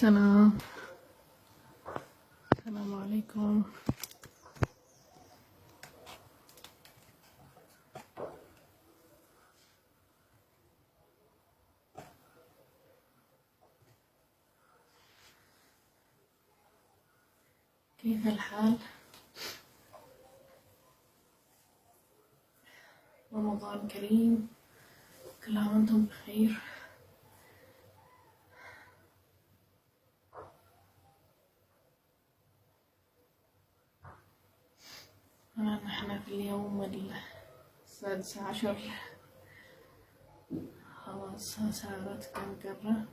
السلام السلام عليكم. كيف الحال؟ رمضان كريم، كل عام وانتم بخير. نحن في اليوم 16 خلاص صارت كم قرة.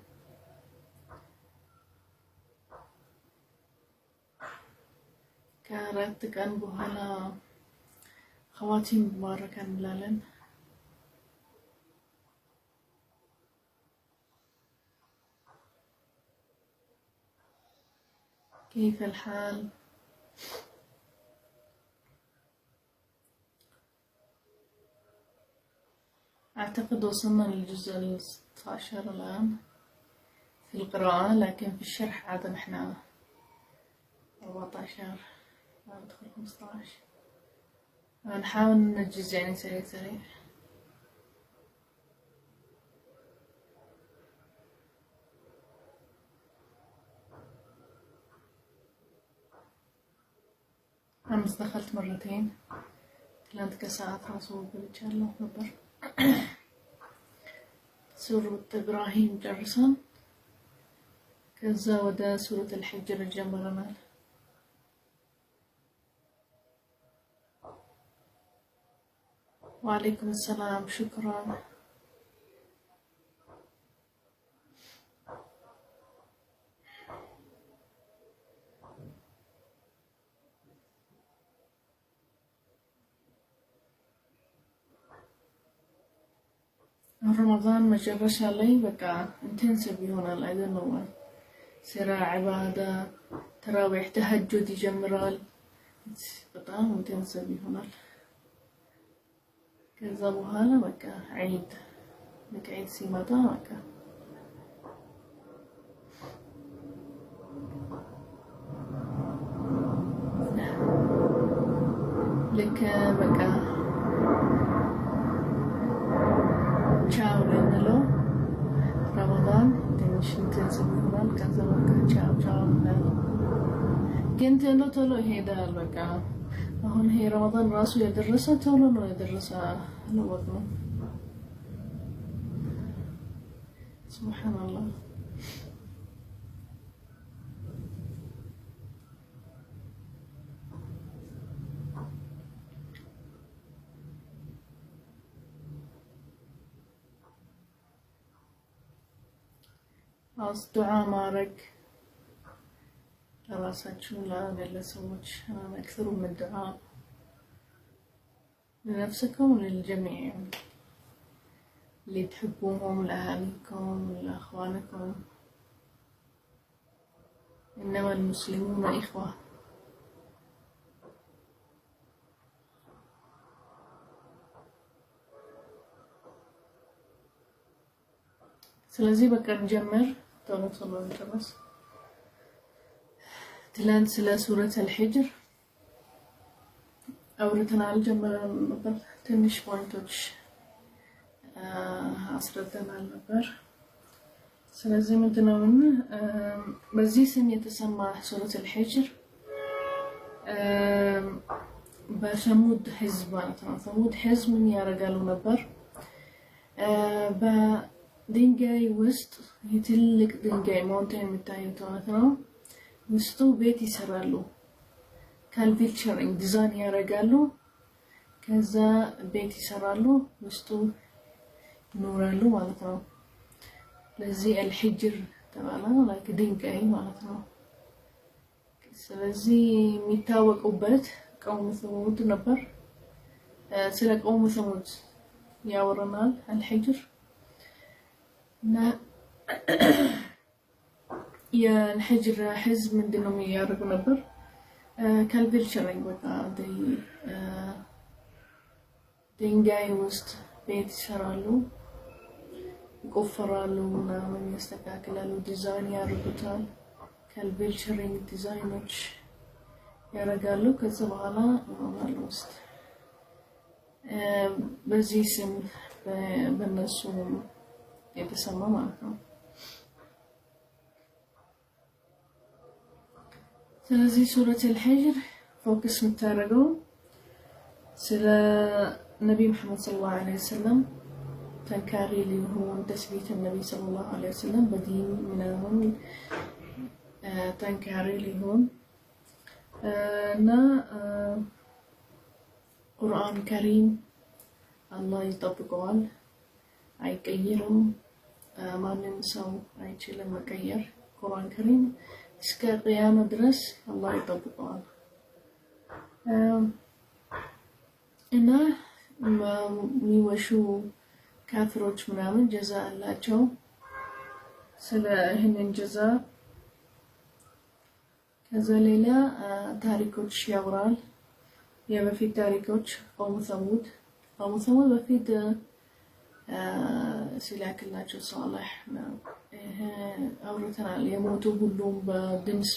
كانت كان بوهلا خواتيم مباركة بلالن. كيف الحال؟ أعتقد وصلنا للجزء 16 الآن في القراءة، لكن في الشرح عادة نحن 14 ندخل 15. نحاول ننجز يعني سريع سريع. أمس دخلت مرتين كلانت كساعات رسول بالجالة نبر سورة إبراهيم جرسون كذا ودا سورة الحجر الجمرنا. وعليكم السلام، شكرا. رمضان ما جرش علي بقى انتنسب يهونال I don't know why. سرا عبادة تراويح تهجد يجمرال بقى انتنسب يهونال. كذا بوهالا بقى عيد لك عيد سيمتا بقى لك بقى تشاو لنلو رمضان تنش انتنسب يهونال كذا بقى تشاو لنلو كنت انو تلو هيدا بقى هون هي رمضان راسو يدرسها تولو نو يدرسها الوطن. سبحان الله. خلاص دعاء مارك لراساتشو لا للسوتش أكثروا من الدعاء لنفسكم وللجميع يعني. اللي تحبوهم لأهاليكم لأخوانكم، إنما المسلمون إخوة. سلازي بقى نجمر تونو صلوا نجمس تلان سلا سورة الحجر أورتنا الجمر النبر تنش بوينتوش أسردنا النبر. سلازي مدنون بزي سم يتسمى سورة الحجر بثمود حزب معناتها ثمود حزب من يارجالو نبر دينجاي وسط يتلك دينجاي مونتين متاعيتو مثلا وسطو بيت يسرالو كالفيلتشرينج ديزاين يارجالو كذا بيت يسرالو وسطو نورالو معناتها لزي الحجر تبعنا لايك دينجاي معناتها. سلازي ميتاوق أوبات قوم ثمود نبر سلك قوم ثمود ياورنال الحجر نا يا الحجر حزب من دينهم يارق نبر كالفيلتشرينج بقى دينجاي وسط بيت شرالو يقفرالو من يستكاكلالو ديزاين يارقوتال ካልቬልቸሪንግ ዲዛይኖች ያረጋሉ ከዛ በኋላ ማለት በዚህ ስም በነሱ የተሰማ ማለት ነው ስለዚህ ሱረት አልሂጅር ፎከስ ምታረገው ስለ ነብይ መሐመድ ሰለላሁ ዐለይሂ ወሰለም ተንካሪ ሊሆን ተስቢት ነብይ ሰለላሁ ዐለይሂ ወሰለም በዲን ምናምን ተንካሪ ሊሆን እና ቁርአን ከሪም አላህ ይጠብቀዋል አይቀየርም ማንም ሰው አይችልም መቀየር ቁርአን ከሪም እስከ ቂያማ ድረስ አላህ ይጠብቀዋል እና ሚወሹ ካፍሮች ምናምን ጀዛ አላቸው ስለ ይሄንን ጀዛ ከዛ ሌላ ታሪኮች ያወራል የበፊት ታሪኮች ቆሙ ሰሙት በፊት ሲላክላቸው ሷላህ አውርተናል የሞቱ ሁሉም በድምስ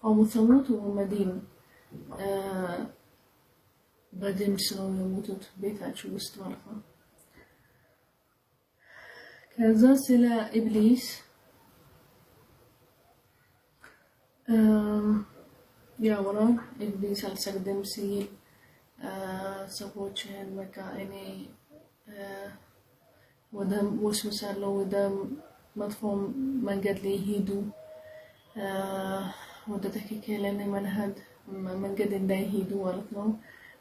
ቆሙ ሰሙት ወመዲን በድምስ ነው የሞቱት ቤታቸው ውስጥ ማለት ነው ከዛ ስለ ኢብሊስ ያወራል ኢብሊስ አልሰግድም ሲል ሰዎችን በቃ እኔ ወደ ወስወሳለው ወደ መጥፎ መንገድ ላይ ሄዱ ወደ ተከከለና መንገድ እንዳይሄዱ ማለት ነው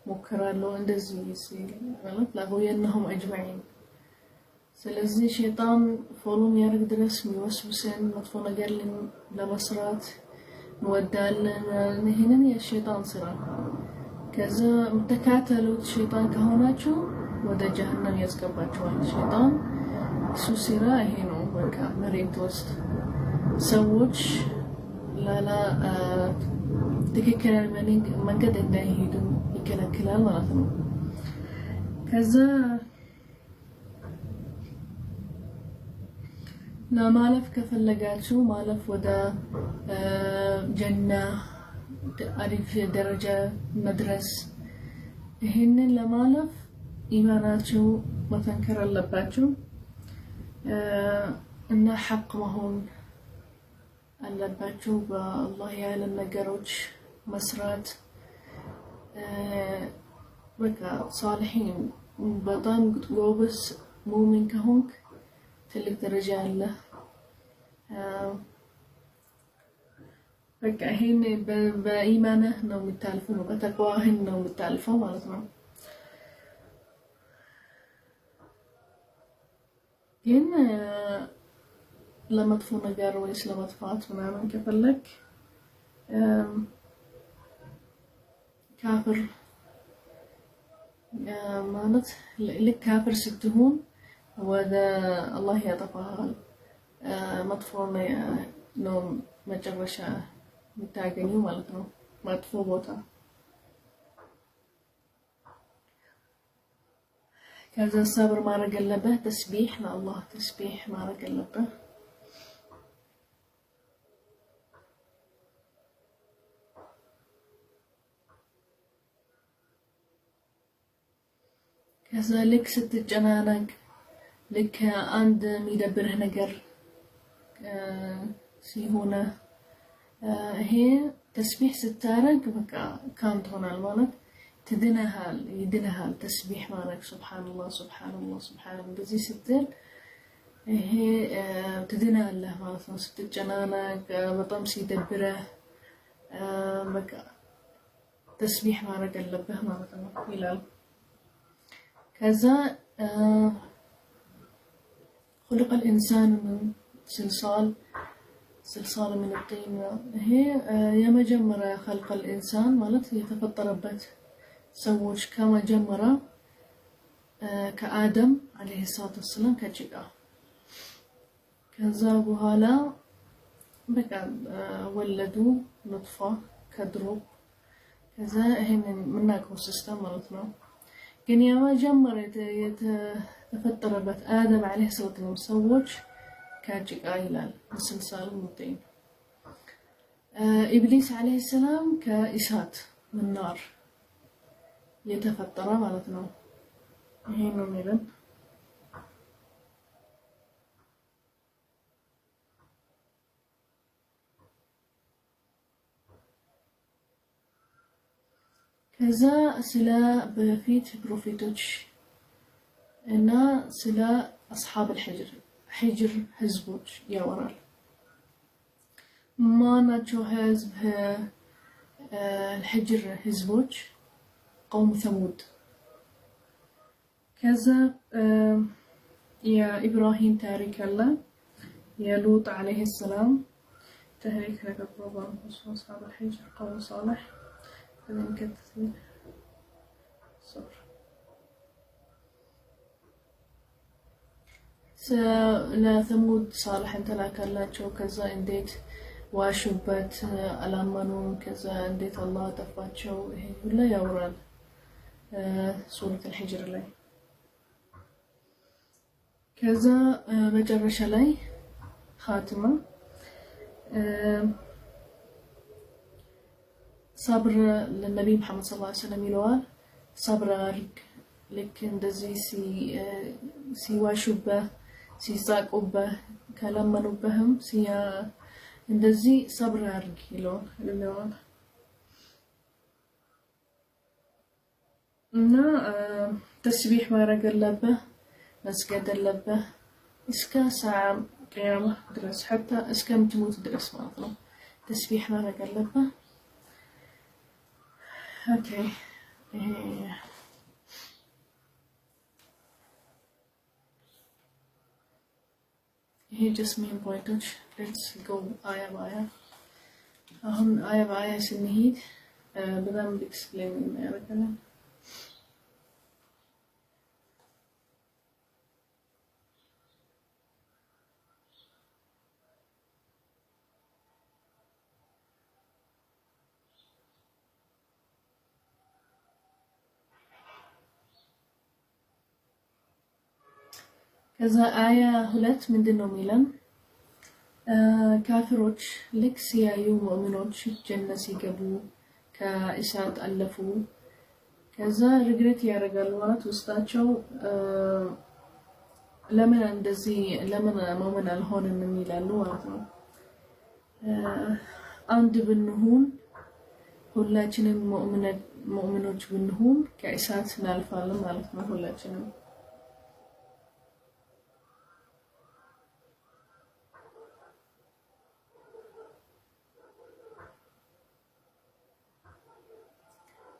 ሞከራለው እንደዚህ ሲል ማለት ለጎየነهم اجمعين ስለዚህ ሸይጣን ፎሎም ያርግ ድረስ ሚወስውሰን መጥፎ ነገር ለመስራት ወዳለን ይሄንን የሸይጣን ስራ ከዛ ተካተሉት ሸይጣን ከሆናችሁ ወደ ጀሃነም ያስገባችኋል ሸይጣን እሱ ስራ ይሄ ነው በቃ መሬት ውስጥ ሰዎች ላላ ትክክለኛ መንገድ እንዳይሄዱ ይከለክላል ማለት ነው ከዛ ለማለፍ ከፈለጋችሁ ማለፍ ወደ ጀና አሪፍ ደረጃ መድረስ ይሄንን ለማለፍ ኢማናችሁ መጠንከር አለባችሁ እና ሐቅ መሆን አለባችሁ በአላህ ያለ ነገሮች መስራት በቃ ሷሊሂን በጣም ጎበዝ ሙእሚን ከሆንክ ትልቅ ደረጃ አለ በቃ ይሄን በኢማንህ ነው የምታልፈው ነው በተቋዋህ ነው የምታልፈው ማለት ነው ግን ለመጥፎ ነገር ወይስ ለመጥፋት ምናምን ከፈለክ ካፍር ማለት ልክ ካፍር ስትሆን ወደ አላህ ያጠፋሃል መጥፎ ነው መጨረሻ የምታገኘው ማለት ነው መጥፎ ቦታ ከዛ ሰብር ማድረግ አለበት ተስቢህ ለአላህ ተስቢህ ማድረግ አለበት ከዛ ልክ ስትጨናነቅ ልክ አንድ የሚደብርህ ነገር ሲሆነ ይሄ ተስቢህ ስታረግ በቃ ካንት ሆናል ማለት ይድነሃል ተስቢህ ማድረግ ሱብሃንአላህ ሱብሃንአላህ ሱብሃንአላህ በዚህ ስትል ይሄ ትድናለህ ማለት ነው ስትጨናነቅ በጣም ሲደብርህ በቃ ተስቢህ ማድረግ አለብህ ማለት ነው ይላል كذا خلق الإنسان من صلصال من الطين هي يا مجمرة خلق الإنسان مالت يتفطر بات سووش كما جمرة كآدم عليه الصلاة والسلام كجيئة كذا بهالا بقى ولدوا نطفة كدروب كذا هي من ناكو سيستم مالتنا كان يا مجمرة يتفطر بات آدم عليه الصلاة والسلام سووش كاجيئة إلال من صلصال من الطين ኢብሊስ አለይሂ ሰላም ከእሳት من نار የተፈጠረ ማለት ነው ይሄ ነው የሚለን ከዛ ስለ በፊት ፕሮፌቶች እና ስለ አስሐብ الحجر ህዝቦች ያወራል ማናቸው ህዝብ الحجر ህዝቦች قوم ثمود كذا يا إبراهيم تاريخ الله يا لوط عليه السلام تاريخ لك الربع أصحاب الحجر قوم صالح فمن كثير صبر لا ثمود صالح انت لك الله شو كذا انديت واشوبت الامنون كذا انديت الله تفاتشو ولا يورال سورة الحجر لي كذا مجرش لي خاتمة صبر للنبي محمد صلى الله عليه وسلم يلوال صبر غارق لك اندزي سي واشوبه سي ساقوبه كلامنو بهم سي اندزي صبر غارق يلوال እና ተስቢህ ማድረግ አለበት መስገድ አለበት እስከ ሰዓት ቂያማ ድረስ حتى እስከምትሞት ድረስ ማለት ነው ተስቢህ ማድረግ አለበት ኦኬ ይሄ just main points let's go አያ በአያ አሁን አያ በአያ ስንሄድ በደንብ ኤክስፕሌን እናደርጋለን كذا آية هلت من دينهم ميلان كافروች ልክ ሲያዩ ሙእሚኖች ጀነት ሲገቡ ከእሳት አለፉ ከዛ ሪግሬት ያደርጋሉ ማለት ውስጣቸው ለምን እንደዚህ ለምን ሙእሚን አልሆንም ይላሉ ማለት ነው አንድ ብንሆን ሁላችንም ሙእሚኖች ብንሆን ከእሳት እናልፋለን ማለት ነው ሁላችንም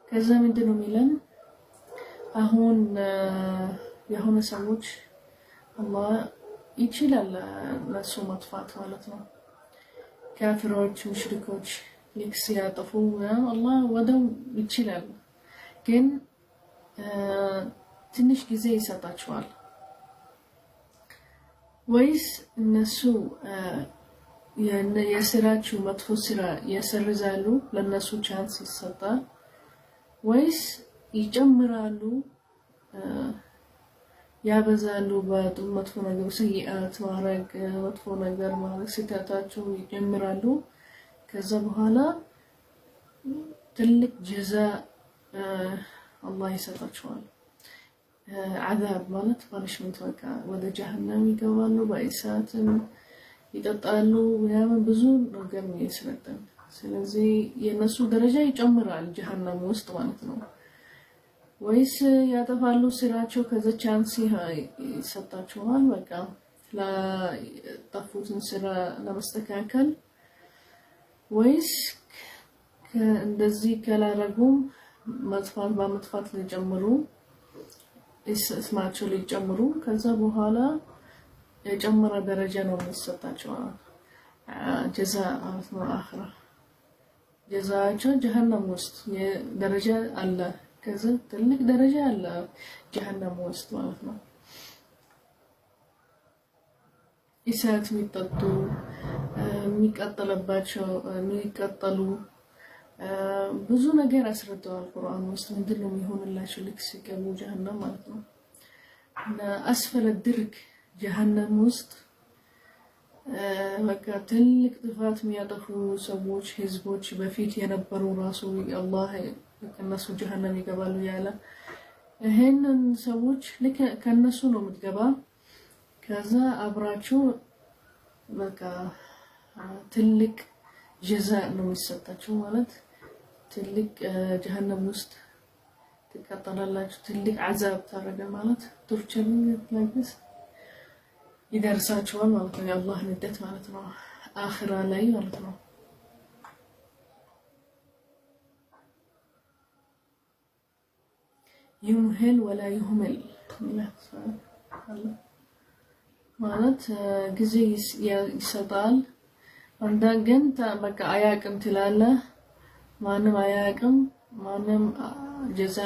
ከዛ ምንድነው ሚለን አሁን የሆነ ሰዎች አላህ ይችላል ለሱ መጥፋት ማለት ነው ካፊሮች ሙሽሪኮች ልክስ ያጠፉ አላህ ወደው ይችላል ግን ትንሽ ጊዜ ይሰጣቸዋል ወይስ እነሱ የስራቸው መጥፎ ስራ ያሰርዛሉ ለነሱ ቻንስ ይሰጣል ወይስ ይጨምራሉ ያበዛሉ በመጥፎ ነገር ሲያት ማረግ መጥፎ ነገር ማረግ ሲታታቸው ይጨምራሉ ከዛ በኋላ ትልቅ ጀዛ አላህ ይሰጣቸዋል عذاب ማለት ፓኒሽመንት በቃ ወደ ጀሃነም ይገባሉ በእሳትም ይጠጣሉ ያምን ብዙ ነገር ነው ይስረጠን ስለዚህ የነሱ ደረጃ ይጨምራል ጀሃነም ውስጥ ማለት ነው ወይስ ያጠፋሉ ስራቸው ከዛ ቻንስ ይሰጣቸዋል በቃ ለጠፉትን ስራ ለማስተካከል ወይስ እንደዚህ ከላረጉም መጥፋት ሊጨምሩ እስማቸው ሊጨምሩ ከዛ በኋላ የጨመረ ደረጃ ነው የሚሰጣቸው ጀዛ ነው አኺራ ጀዛቸው ጀሃነም ውስጥ የደረጃ አለ ከዛ ትልቅ ደረጃ አለ ጀሃነም ውስጥ ማለት ነው ኢሳት የሚጠጡ የሚቀጥልባቸው የሚቀጥሉ ብዙ ነገር አስረዳዋል ቁርአን ውስጥ ምንድነው የሚሆንላቸው ልክ ሲገቡ ጀሃነም ማለት ነው እና አስፈለ ድርግ ጀሃነም ውስጥ በቃ ትልቅ ጥፋት የሚያጠፉ ሰዎች ህዝቦች በፊት የነበሩ ራሱ አላህ ከነሱ ጀሃነም ይገባሉ ያለ ይሄንን ሰዎች ልክ ከነሱ ነው የምትገባ ከዛ አብራችሁ በቃ ትልቅ ጀዛ ነው የሚሰጣቸው ማለት ትልቅ ጀሃነም ውስጥ ተቀጣላላችሁ ትልቅ አዛብ ታረገ ማለት ቶርቸር ላይስ ይደርሳቸዋል ማለት ነው የአላህ ንደት ማለት ነው አኺራ ላይ ማለት ነው يمهل ولا يهمل ማለት ጊዜ ይሰጣል አንዳንዴም በቃ አያቅም ትላለህ ማንም አያቅም ማንም ጀዛ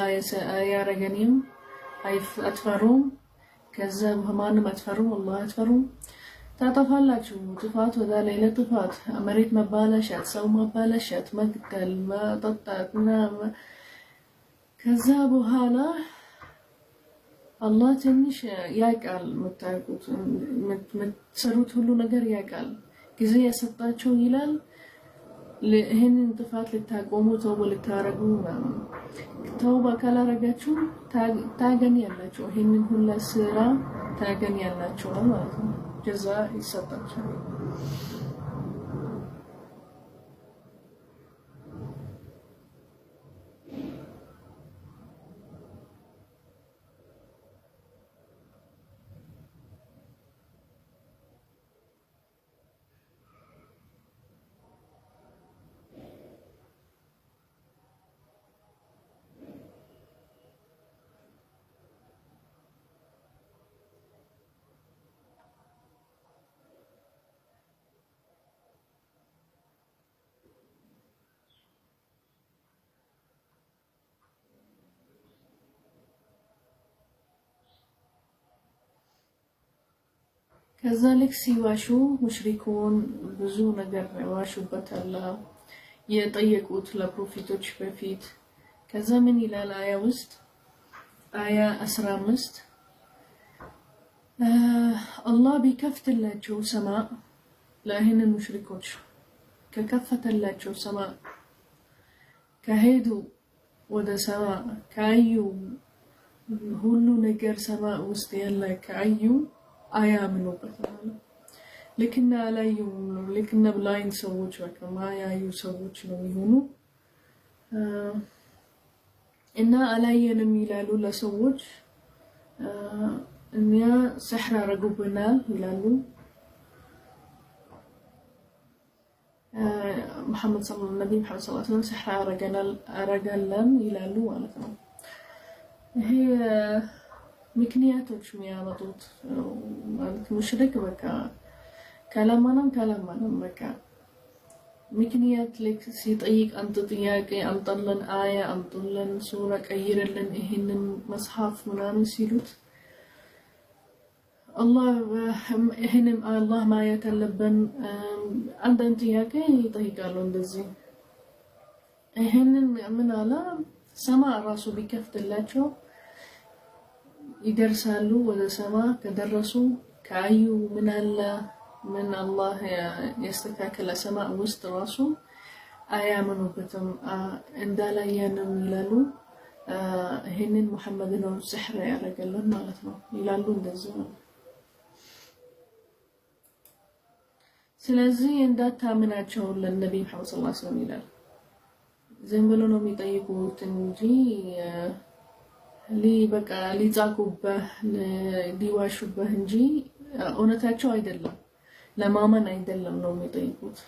ያረገኝም አትፈሩም ከዛ ማንም አትፈሩም አላህ አትፈሩም ታጠፋላችሁ ጥፋት ወደ ሌላ ጥፋት መሬት መባለሻት ሰው መባለሻት መግደል መጠጣትና ከዛ በኋላ አላህ ትንሽ ያቃል መታቁት ምትሰሩት ሁሉ ነገር ያቃል ጊዜ ያሰጣቸው ይላል ለይሄንን ጥፋት ልታቆሙ ተውባ ልታረጉ ተውባ ካላረጋችሁ ታገኛላችሁ ይሄንን ሁሉ ስራ ታገኛላችሁ ማለት ነው ጀዛ ይሰጣችሁ كذلك سيواشو مشركون ብዙ ነገር ዋሹበታል የጠየቁት ለፕሮፊቶች በፊት ከዛ ምን ይላል አያ ውስጥ አያ 15 አላህ ቢከፍትላቸው ሰማ ለህን ሙሽሪኮች ከከፈተላቸው ሰማ ከሄዱ ወደ ሰማ ካዩ ሁሉ ነገር ሰማ ውስጥ ያለ ካዩ አያምኑበታል ለክና አላዩም ለክና ብላይንድ ሰዎች ወከማ ያዩ ሰዎች ነው ይሆኑ እና አላየንም ይላሉ ለሰዎች እኛ ሰህራ ረጉብናል ይላሉ محمد صلى الله عليه وسلم ሰህራ አረጋለን ይላሉ ማለት ነው ይሄ ምክንያቶች የሚያመጡት ማለት ሙሽሪክ በቃ ከላማንም በቃ ምክንያት ለክ ሲጠይቅ አንተ ጥያቄ አምጣለን አያ አምጡልን ሱራ ቀይርልን ይሄንን መጽሐፍ ምናምን ሲሉት አላህ ይሄንን አላህ ማየት አለብን አንዳንድ ጥያቄ ይጠይቃሉ እንደዚህ ይሄንን ምን አላ ሰማ ራሱ ቢከፍትላቸው ይደርሳሉ ወደ ሰማ ከደረሱ ካዩ ምን አለ ምን አላህ ያስተካከለ ሰማ ውስጥ ራሱ አያምኑበትም እንዳላየንም ይላሉ ይሄንን መሐመድ ነው ሲህር ያረጋለን ማለት ነው ይላሉ እንደዚህ ነው ስለዚህ እንዳታምናቸው ለነብይ መሐመድ ሰለላሁ ዐለይሂ ወሰለም ይላል ዝም ብሎ ነው የሚጠይቁት እንጂ በቃ ሊጻቁበት ሊዋሹበት እንጂ እውነታቸው አይደለም ለማመን አይደለም ነው የሚጠይቁት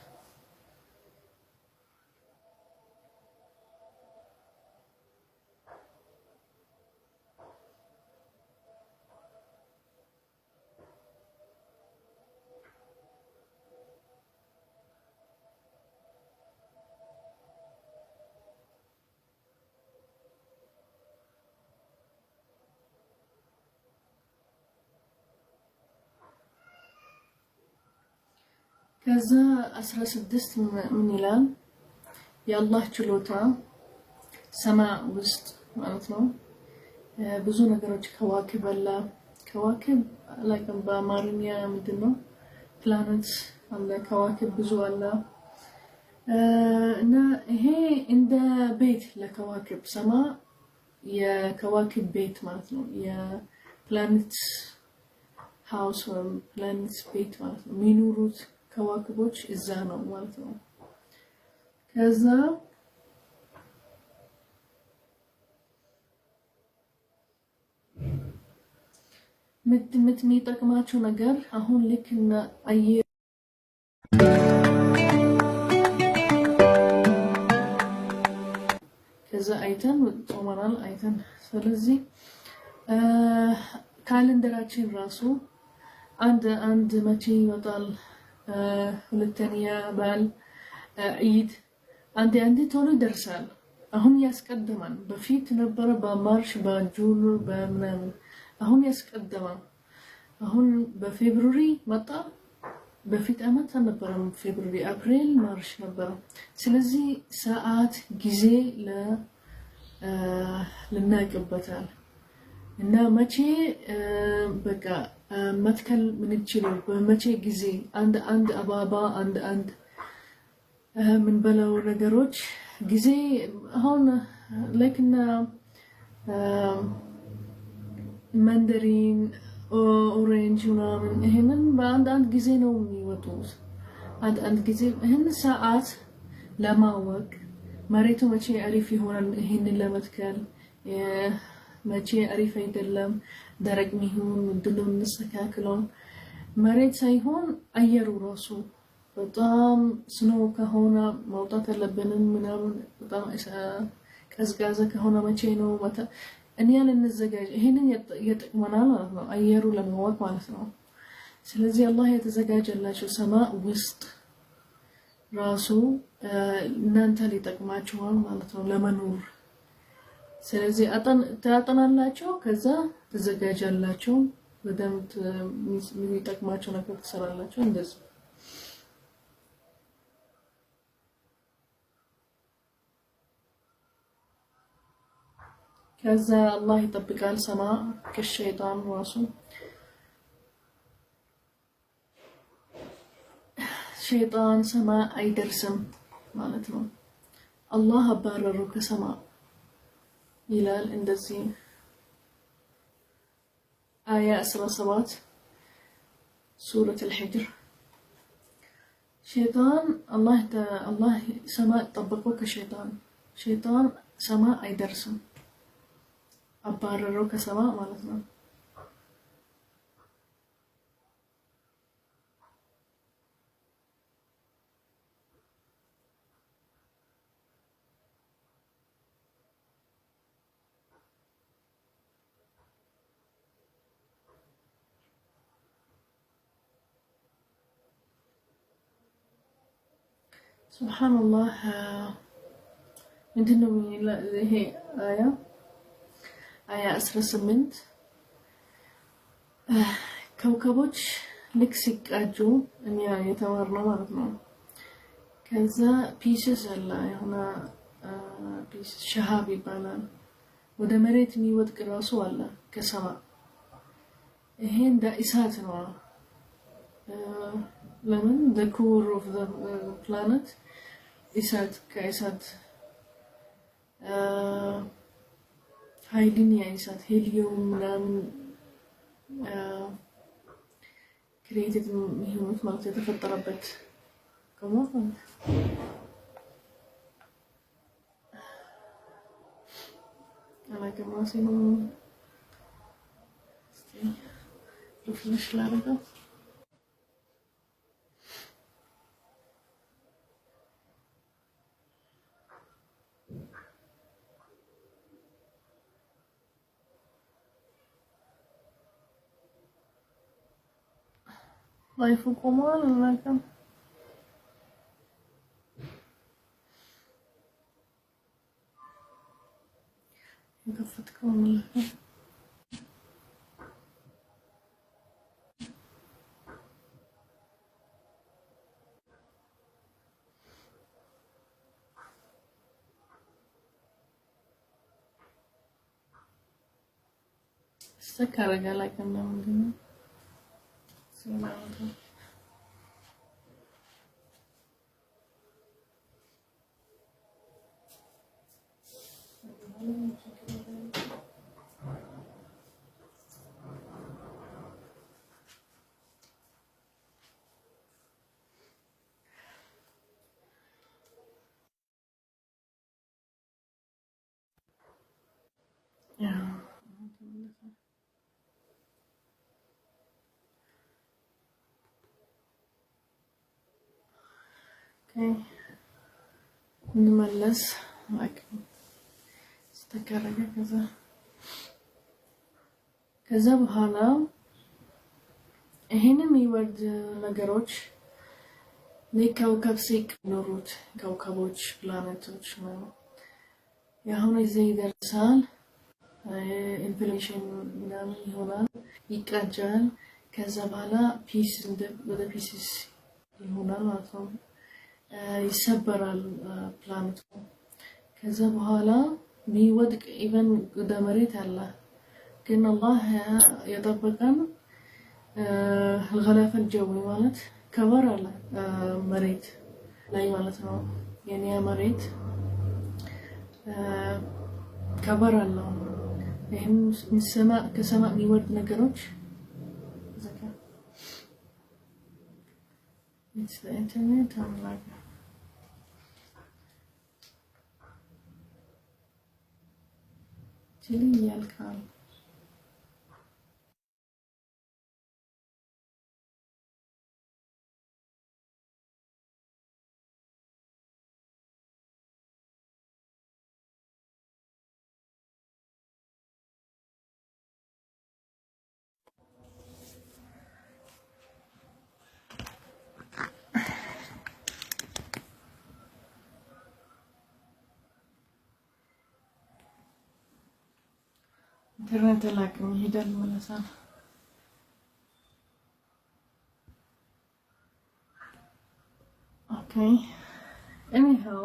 ከዛ 16 ምን ይላል የአላህ ችሎታ ሰማ ውስጥ ማለት ነው ብዙ ነገሮች ከዋክብ አላ ከዋክብ ለከም በአማርኛ ምንድነው ፕላኔትስ አለ ከዋክብ ብዙ አለ እና ይሄ እንደ ቤት ለከዋክብ ሰማ የከዋክብ ቤት ማለት ነው የፕላኔት ሃውስ ወይም ፕላኔት ቤት ማለት ነው የሚኖሩት ከዋክቦች እዛ ነው ማለት ነው ከዛ የሚጠቅማቸው ነገር አሁን ልክ እና አየር ከዛ አይተን ጾመናል አይተን ስለዚህ ካሌንደራችን ራሱ አንድ መቼ ይወጣል ሁለተኛ በዓል ኢድ አንዴ ቶሎ ይደርሳል አሁን ያስቀድማል በፊት ነበረ በማርች በጁን በምናምን አሁን ያስቀድማል አሁን በፌብሩዋሪ መጣ በፊት አመት ነበረም ፌብሩዋሪ አፕሪል ማርች ነበረ ስለዚህ ሰዓት ጊዜ ለናቀበታል እና መቼ በቃ መትከል ምን ይችላል በመቼ ጊዜ አንድ አባባ አንድ ምን በለው ነገሮች ጊዜ አሁን ለክና ማንደሪን ኦሬንጅ ምናምን ይሄንን በአንድ ጊዜ ነው የሚወጡት አንድ ጊዜ ይሄን ሰዓት ለማወቅ መሬቱ መቼ አሪፍ ይሆናል ይሄንን ለመትከል መቼ አሪፍ አይደለም ደረቅ ሚሆን ድሉን እንስተካክለው መሬት ሳይሆን አየሩ ራሱ በጣም ስኖ ከሆነ ማውጣት አለብንም ምናምን በጣም ቀዝቃዛ ከሆነ መቼ ነው እኔ ያለንዘጋጅ ይሄንን የጥቅመናል ማለት ነው አየሩ ለማወቅ ማለት ነው ስለዚህ አላህ የተዘጋጀላችሁ ሰማይ ውስጥ ራሱ እናንተ ሊጠቅማችኋል ማለት ነው ለመኖር ስለዚህ ታጠናላችሁ ከዛ ተዘጋጃላችሁ በደንብ የሚጠቅማችሁ ነገር ትሰራላችሁ እንደዚህ ከዛ አላህ ይጠብቃል ሰማይ ከሸይጣን ራሱ ሸይጣን ሰማይ አይደርስም ማለት ነው አላህ አባረሩ ከሰማይ ይላል እንደዚህ አያ 17 ሱረት الحجر ሸይጣን አላህ ሰማይ ጠብቆ ሸይጣን ሰማይ አይደርስም አባረሩ ከሰማይ ማለት ነው سبحان الله ምንድነው ይሄ አያ 18 ከውከቦች ልክ ሲቃጁ እኛ የተማርነው ማለት ነው ከዛ ፒስስ አለ የሆነ ፒስ ሸሃብ ይባላል ወደ መሬት የሚወድቅ ራሱ አለ ከሰማይ ይሄ እንደ እሳት ነው ለምን the core of the planet እሳት ከእሳት ኃይልን የእሳት ሄሊዮም ምናምን ክሬቲቭ የሚሆኑት ማለት የተፈጠረበት ከሞት አላገማ ሲኖ ፍለሽ ላረጋ ላይፉ ቆሟል አላውቅም የከፈትከው ማለት استكر قالك انه سمعته Yeah. Okay. نملس like استكرك كذا بحالا ይሄንን ይወርድ ነገሮች ለከውከብ ሲኖሩት ከውከቦች ፕላኔቶች ነው ያሁን እዚህ ይደርሳል ኢንፍሌሽን ምናምን ይሆናል ይቀጃል ከዛ በኋላ ፒስ ወደ ፒስስ ይሆናል ማለት ነው ይሰበራል ፕላኔቱ ከዛ በኋላ ቢወድቅ ኢቨን ወደ መሬት አለ ግን አላህ የጠበቀን الغلاف الجوي مالت كبر على مريت لا مالتنا يعني مريت كبر على يعني من السماء كسماء بيورد نقروش زكاة it's the internet I'm like تلي يالكال internet لكن هيدا الملسان okay anyhow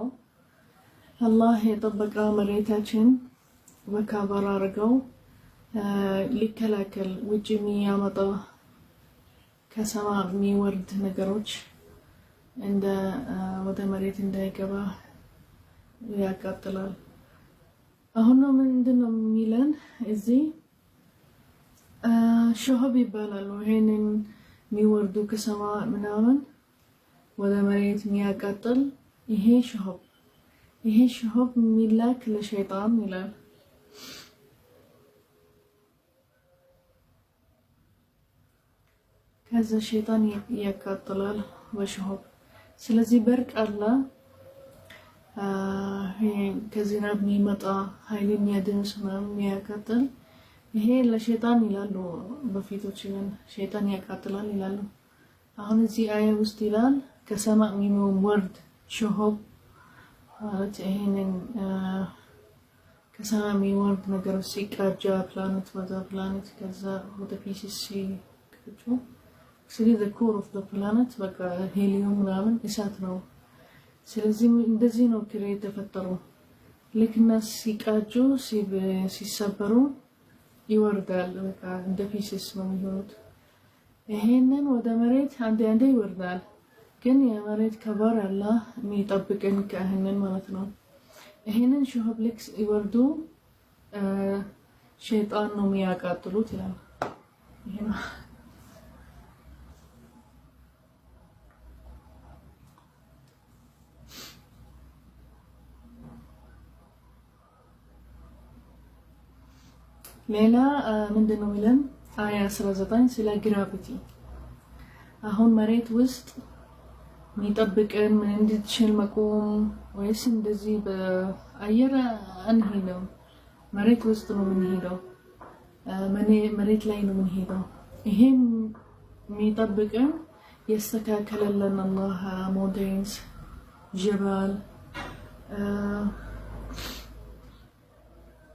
الله يطبق مريتاችን በካበራ አርገው ሊከላከል ውጪ የሚያመጣ ከሰማይ የሚወርድ ነገሮች እንደ ወደ መሬት እንዳይገባ ያቃጥላል አሁን ምንድነው የሚለን እዚህ ሸሆብ ይባላል ይሄንን የሚወርዱ ከሰማይ ምናምን ወደ መሬት የሚያቃጥል ይሄ ሸሆብ ሚላክ ለሸይጣን ይላል ከዛ ሸይጣን ያቃጥላል በሸሆብ ስለዚህ በርቅ አለ ከዝናብ የሚመጣ ኃይልን ያድንስ ምናምን የሚያቃጥል ይሄ ለሸይጣን ይላሉ በፊቶች ግን ሸይጣን ያቃጥላል ይላሉ አሁን እዚህ አያ ውስጥ ይላል ከሰማይ የሚወርድ ሸሆብ ማለት ይሄንን ከሰማይ የሚወርድ ነገር ሲቃጃ ፕላኔት ወደ ፕላኔት ከዛ ወደ ፒሲስ ሲቃጁ ስለዚህ the core of the planet በቃ ሄሊዮም ምናምን እሳት ነው ስለዚህ እንደዚህ ነው ክሬት ተፈጠሩ ለክና ሲቃጁ ሲሰበሩ ይወርዳል በቃ እንደ ፒሲስ ነው የሚሆኑት ይሄንን ወደ መሬት አንዴ ይወርዳል ግን የመሬት ከበር አላህ የሚጠብቀን ከእህንን ማለት ነው ይሄንን ሸሆብ ልክስ ይወርዱ ሸይጣን ነው የሚያቃጥሉት ይላል ይሄን ሌላ ምንድነው ሚለን አያ 19 ስለ ግራቪቲ አሁን መሬት ውስጥ የሚጠብቀን ምን እንድትችል መቆም ወይስ እንደዚህ በአየር አንሄደው መሬት ውስጥ ነው የምንሄደው መሬት ላይ ነው የምንሄደው ይሄም የሚጠብቀን يستكاكلن الله mountains جبال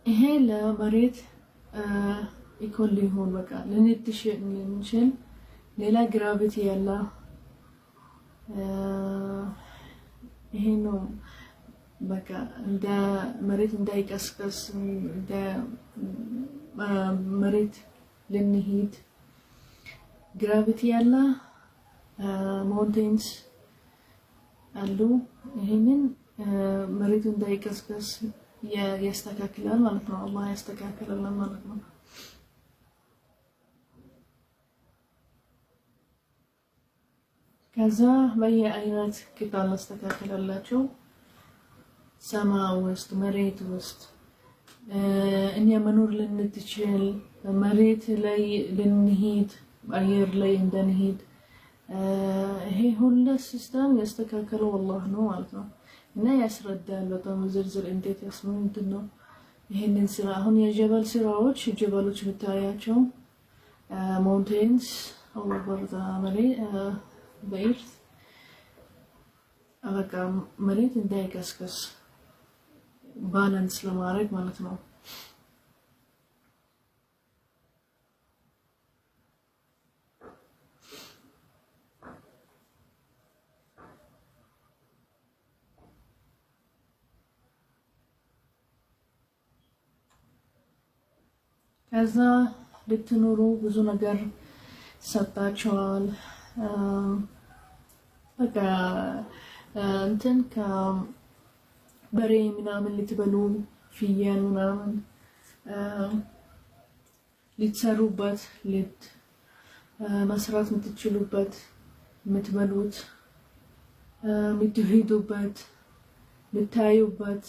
ይሄ ለመሬት ኢኮል ሊሆን በቃ ለንትሽል ሌላ ግራቪቲ ያለ ይሄ ነው በቃ እንደ መሬት እንዳይቀስቀስ እንደ መሬት ለንሂድ ግራቪቲ ያለ mountains አሉ ይሄንን መሬት እንዳይቀስቀስ ያስተካክላል ማለት ነው። አላህ ያስተካክላል ማለት ነው። ከዛ በየአይነት ቂጣ እናስተካክላላችሁ። ሰማይ ውስጥ መሬት ውስጥ እኛ መኖር ልንችል መሬት ላይ ልንሄድ አየር ላይ እንደንሄድ ይሄ ሁሉ ሲስተም ያስተካከለው አላህ ነው ማለት ነው። እና ያስረዳል በጣም ዝርዝር እንዴት ምንድን ነው ይሄንን ስራ። አሁን የጀበል ስራዎች ጀበሎች ብታያቸው ማውንቴንስ all over the earth በቃ መሬት እንዳይከስከስ ባላንስ ለማድረግ ማለት ነው። ከዛ ልትኖሩ ብዙ ነገር ሰጣቸዋል። በቃ እንትን ከበሬ ምናምን ልትበሉ ፍየል ምናምን ልትሰሩበት መስራት የምትችሉበት የምትበሉት የምትሄዱበት የምታዩበት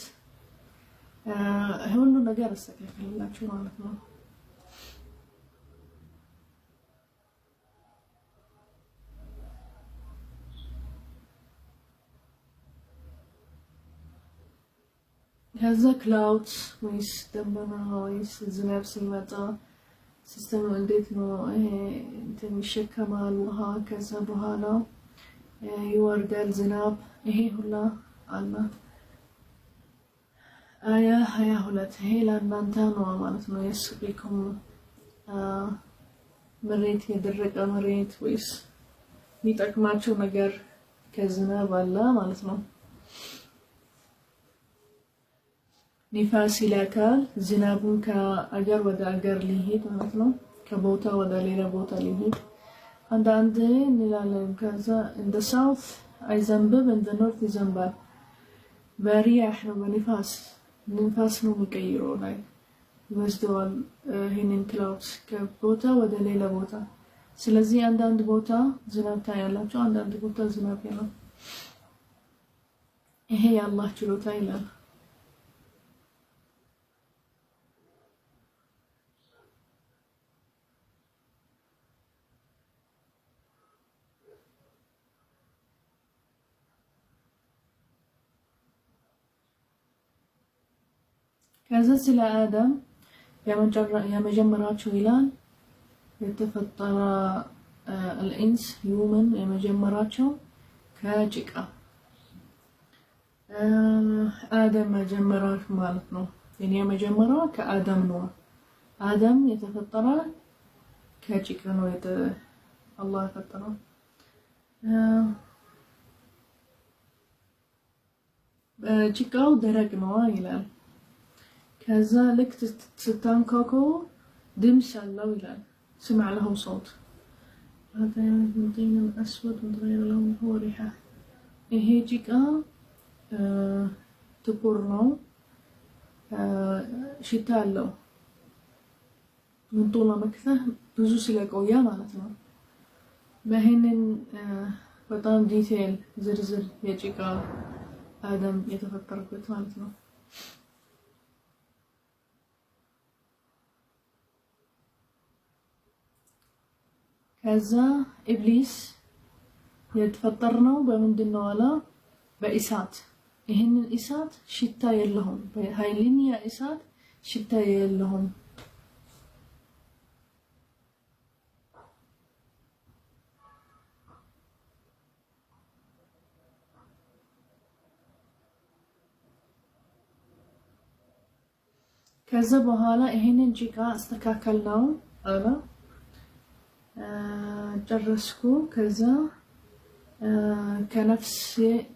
ሁሉ ነገር አስተካክላችሁ ማለት ነው። ከዛ ክላውድስ ወይስ ደመና ወይስ ዝናብ ሲመጣ ሲስተሙ እንዴት ነው ይሄ እንትን ይሸከማል ውሃ ከዛ በኋላ ይወርዳል ዝናብ ይሄ ሁላ አለ። አያ 22 ይሄ ለእናንተ ነው ማለት ነው። የስቢኩም መሬት የደረቀ መሬት ወይስ የሚጠቅማቸው ነገር ከዝናብ አለ ማለት ነው። ንፋስ ይላካል ዝናቡን ከአገር ወደ አገር ሊሄድ ማለት ነው። ከቦታ ወደ ሌላ ቦታ ሊሄድ አንዳንዴ እንላለን። ከዛ እንደ ሳውት አይዘንብም እንደ ኖርት ይዘንባል። በሪያህ ነው በንፋስ ነው የሚቀይረው ላይ ይወስደዋል ይሄንን ክላውድስ ከቦታ ወደ ሌላ ቦታ። ስለዚህ አንዳንድ ቦታ ዝናብ ታያላችሁ፣ አንዳንድ ቦታ ዝናብ የለም። ይሄ የአላህ ችሎታ ይላል። ከዛ ስለ አዳም የመጀመሪያቸው ይላል የተፈጠረ الانس human የመጀመሪያቸው ከጭቃ አዳም መጀመሪያ ማለት ነው። የኔ መጀመሪያው ከአዳም ነው። አዳም የተፈጠረ ከጭቃ ነው አላህ ፈጠረው። ጭቃው ደረቅ ነው ይላል። ከዛ ልክ ستانكوكو دمس الله ይላል سمع له صوت هذا من طين أسود متغير لونه هو ريحة ይሄ ጭቃ ጥቁር ነው ሽታ አለው። ምን ጦላ መክፈህ ብዙ ስለቆያ ማለት ነው። በህንን በጣም ዲቴል ዝርዝር የጭቃ አዳም የተፈጠረበት ማለት ነው። ከዛ ኢብሊስ የተፈጠረው በምንድነው አላ በእሳት። ይሄንን እሳት ሽታ የለውም በኃይለኛ እሳት ሽታ የለውም። ከዛ በኋላ ይሄንን ጭቃ አስተካከልነው አላ ጨረስኩ። ከዛ ከነፍስ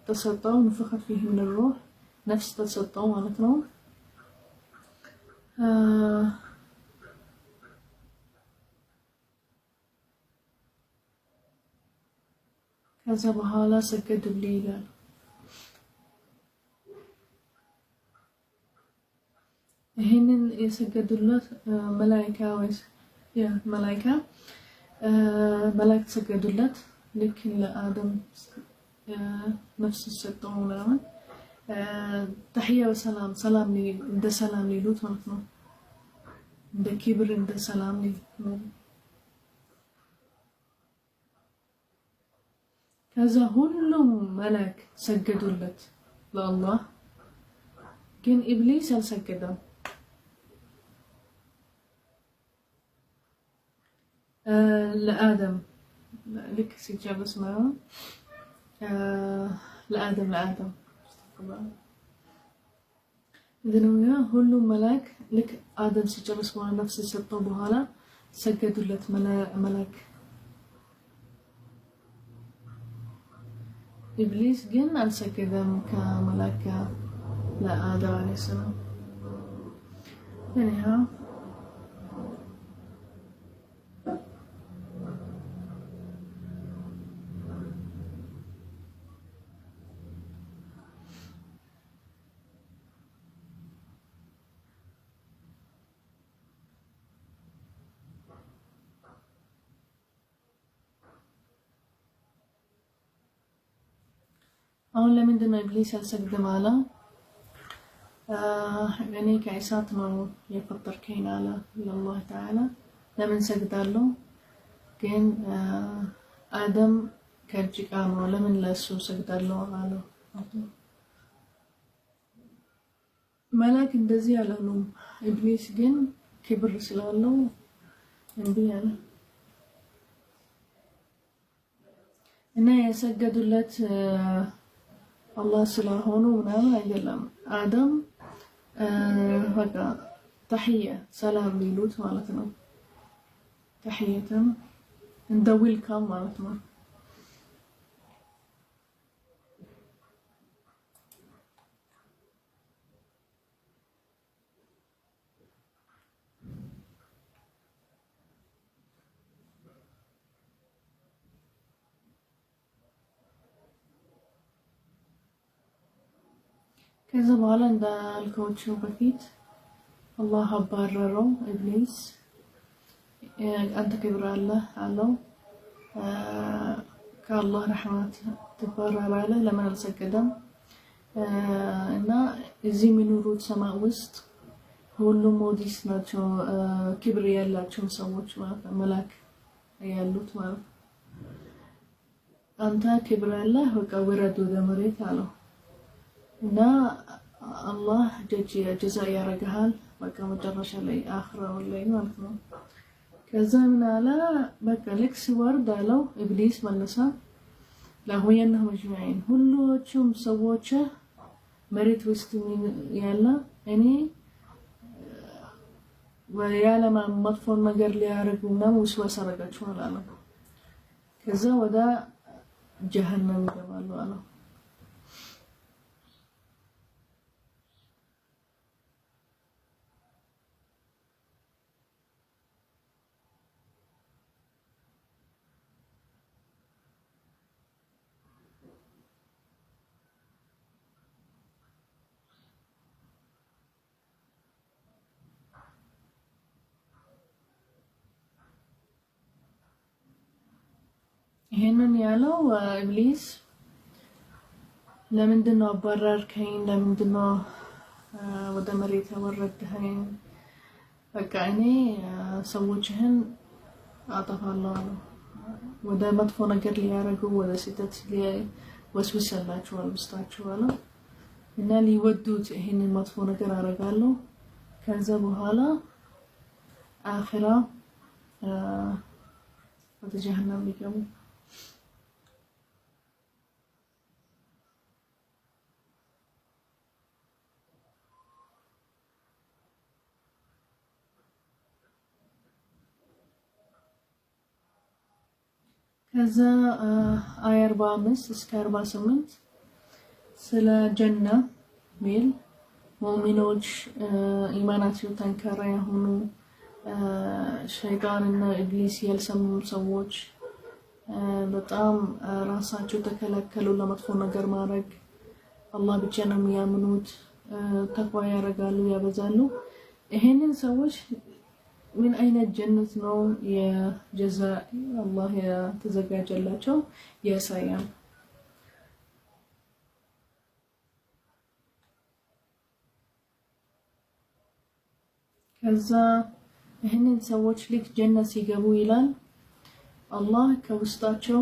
ተሰጠው نفخ فيه من الروح ነፍስ ተሰጠው ማለት ነው። ከዛ በኋላ ሰገድልኝ ይላል። ይሄንን የሰገዱለት መላእክት ወይስ መላእክት ሰገዱለት ልክ ለአደም ነፍስ ሰጠው ምናምን ተህያ ወሰላም ሰላም እንደ ሰላም ሊሉት ማለት ነው እንደ ክብር እንደ ሰላም ከዛ ሁሉም መላእክት ሰገዱለት ለአላህ ግን ኢብሊስ አልሰገደም ለአደም لك سيجاب اسمه لآدم إذن ويا هلو ملاك لك آدم سيجاب اسمه نفس السطوب وهلا سجدوا لت ملاك إبليس جن أن سجدهم كملاك لآدم عليه السلام anyhow أول لمن دنا إبليس يسجد مالا يعني كعيسات ما يفطر كين على الله تعالى لمن سجد له كين آدم كرجك عنه لمن لسه سجد له على ملاك اندزي على نوم إبليس جن كبر سلاله ينبيان إنه يسجد لت الله سلاهونه ونعم أجلهم آدم هكا تحية سلام ليلوت مالتنا تحية ندويل كام مالتنا كذا بقى عند الكوتشو بفيت الله برره إبليس أنت كبر الله علو كالله رحمة تبرر عليه لما نسجدهم إن زي من ورود سماء وسط هو اللي موديس ناتشو كبر يلا تشو مسوتش ملاك يالوت ما أنت كبر الله وكورد ودمريت علو እና አላህ ጀዛ ያረጋል በቃ መጨረሻ ላይ አኽራው ላይ ማለት ነው ከዛ ምን አለ በቃ ልክ ሲወርድ አለው ኢብሊስ መለሰ ለሆየነህ መጅማዒን ሁሉም ሰዎች መሬት ውስጥ ያለ እኔ ወያለማ መጥፎ ነገር ሊያረጉና ወስዋስ አረጋቸው አለ ከዛ ወደ ጀሃነም ይገባሉ አለ ይሄንን ያለው ኢብሊስ ለምንድነው አባረርከኝ ለምንድነው ወደ መሬት ያወረድከኝ በቃ እኔ ሰዎችህን አጠፋለሁ ወደ መጥፎ ነገር ሊያረጉ ወደ ስህተት ሊወስውሳላችሁ አልብስታችሁ አለ እና ሊወዱት ይሄንን መጥፎ ነገር አረጋለሁ ከዛ በኋላ አኺራ ወደ ጀሃነም ሊገቡ كذا آية 45 እስከ 48 ስለ ጀና ሚል ሙእሚኖች ኢማናቸው ጠንካራ የሆኑ ሸይጣንና ኢብሊስ ያልሰሙ ሰዎች በጣም ራሳቸው ተከለከሉ ለመጥፎ ነገር ማድረግ አላህ ብቻ ነው የሚያምኑት ተቅዋ ያረጋሉ ያበዛሉ ይሄንን ሰዎች ምን አይነት ጀነት ነው የጀዛ አላህ የተዘጋጀላቸው ያሳያል። ከዛ ይሄንን ሰዎች ልክ ጀነት ሲገቡ ይላል አላህ ከውስጣቸው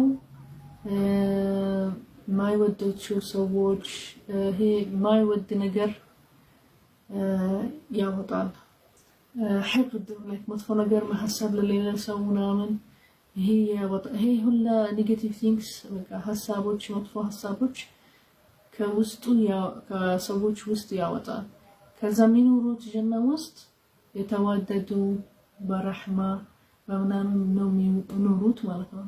ማይወዳቸው ሰዎች ይሄ ማይወድ ነገር ያወጣል። حقد like መጥፎ ነገር ማሐሰብ ለሌላ ሰው ምናምን ይሄ ያወጣ ይሄ ሁላ ኔጌቲቭ ቲንክስ በቃ ሐሳቦች መጥፎ ሐሳቦች ከውስጡ ከሰዎች ውስጥ ያወጣል። ከዛ የሚኖሩት ጀነት ውስጥ የተዋደዱ በረህማ በምናምን ነው የሚኖሩት ማለት ነው።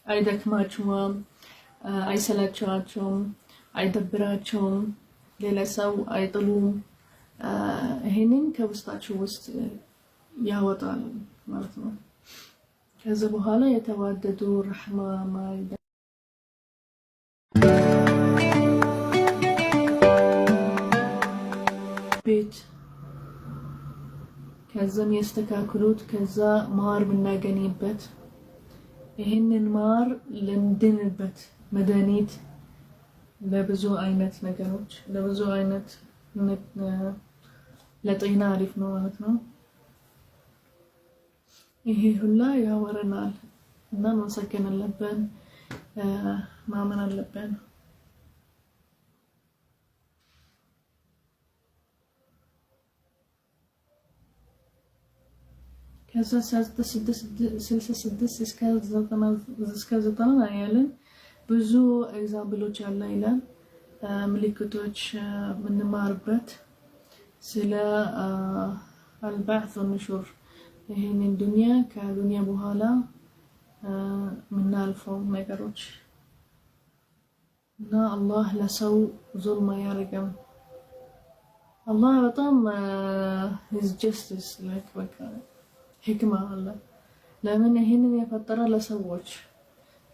አይደክማቸውም፣ አይሰላቸዋቸውም፣ አይደብራቸውም፣ ሌላ ሰው አይጥሉም። ይሄንን ከውስጣቸው ውስጥ ያወጣል ማለት ነው። ከዛ በኋላ የተዋደዱ ረህማ ማይደ ቤት ከዛም ያስተካክሉት። ከዛ ማር ብናገኝበት ይሄንን ማር ለምድንበት መድኃኒት ለብዙ አይነት ነገሮች ለብዙ አይነት ለጤና አሪፍ ነው ማለት ነው። ይሄ ሁላ ያወረናል እና መሰከን አለብን ማመን አለብን። ከዛ 66 እስከ 90 ያለን ብዙ ኤግዛምፕሎች አለ ይላል። ምልክቶች ምንማርበት ስለ አልባዕት ወንሹር ይሄንን ዱንያ ከዱንያ በኋላ ምናልፈው ነገሮች እና አላህ ለሰው ዙልም አያደርግም። አላህ በጣም his justice like በቃ ህክማ አለ። ለምን ይሄንን የፈጠረ ለሰዎች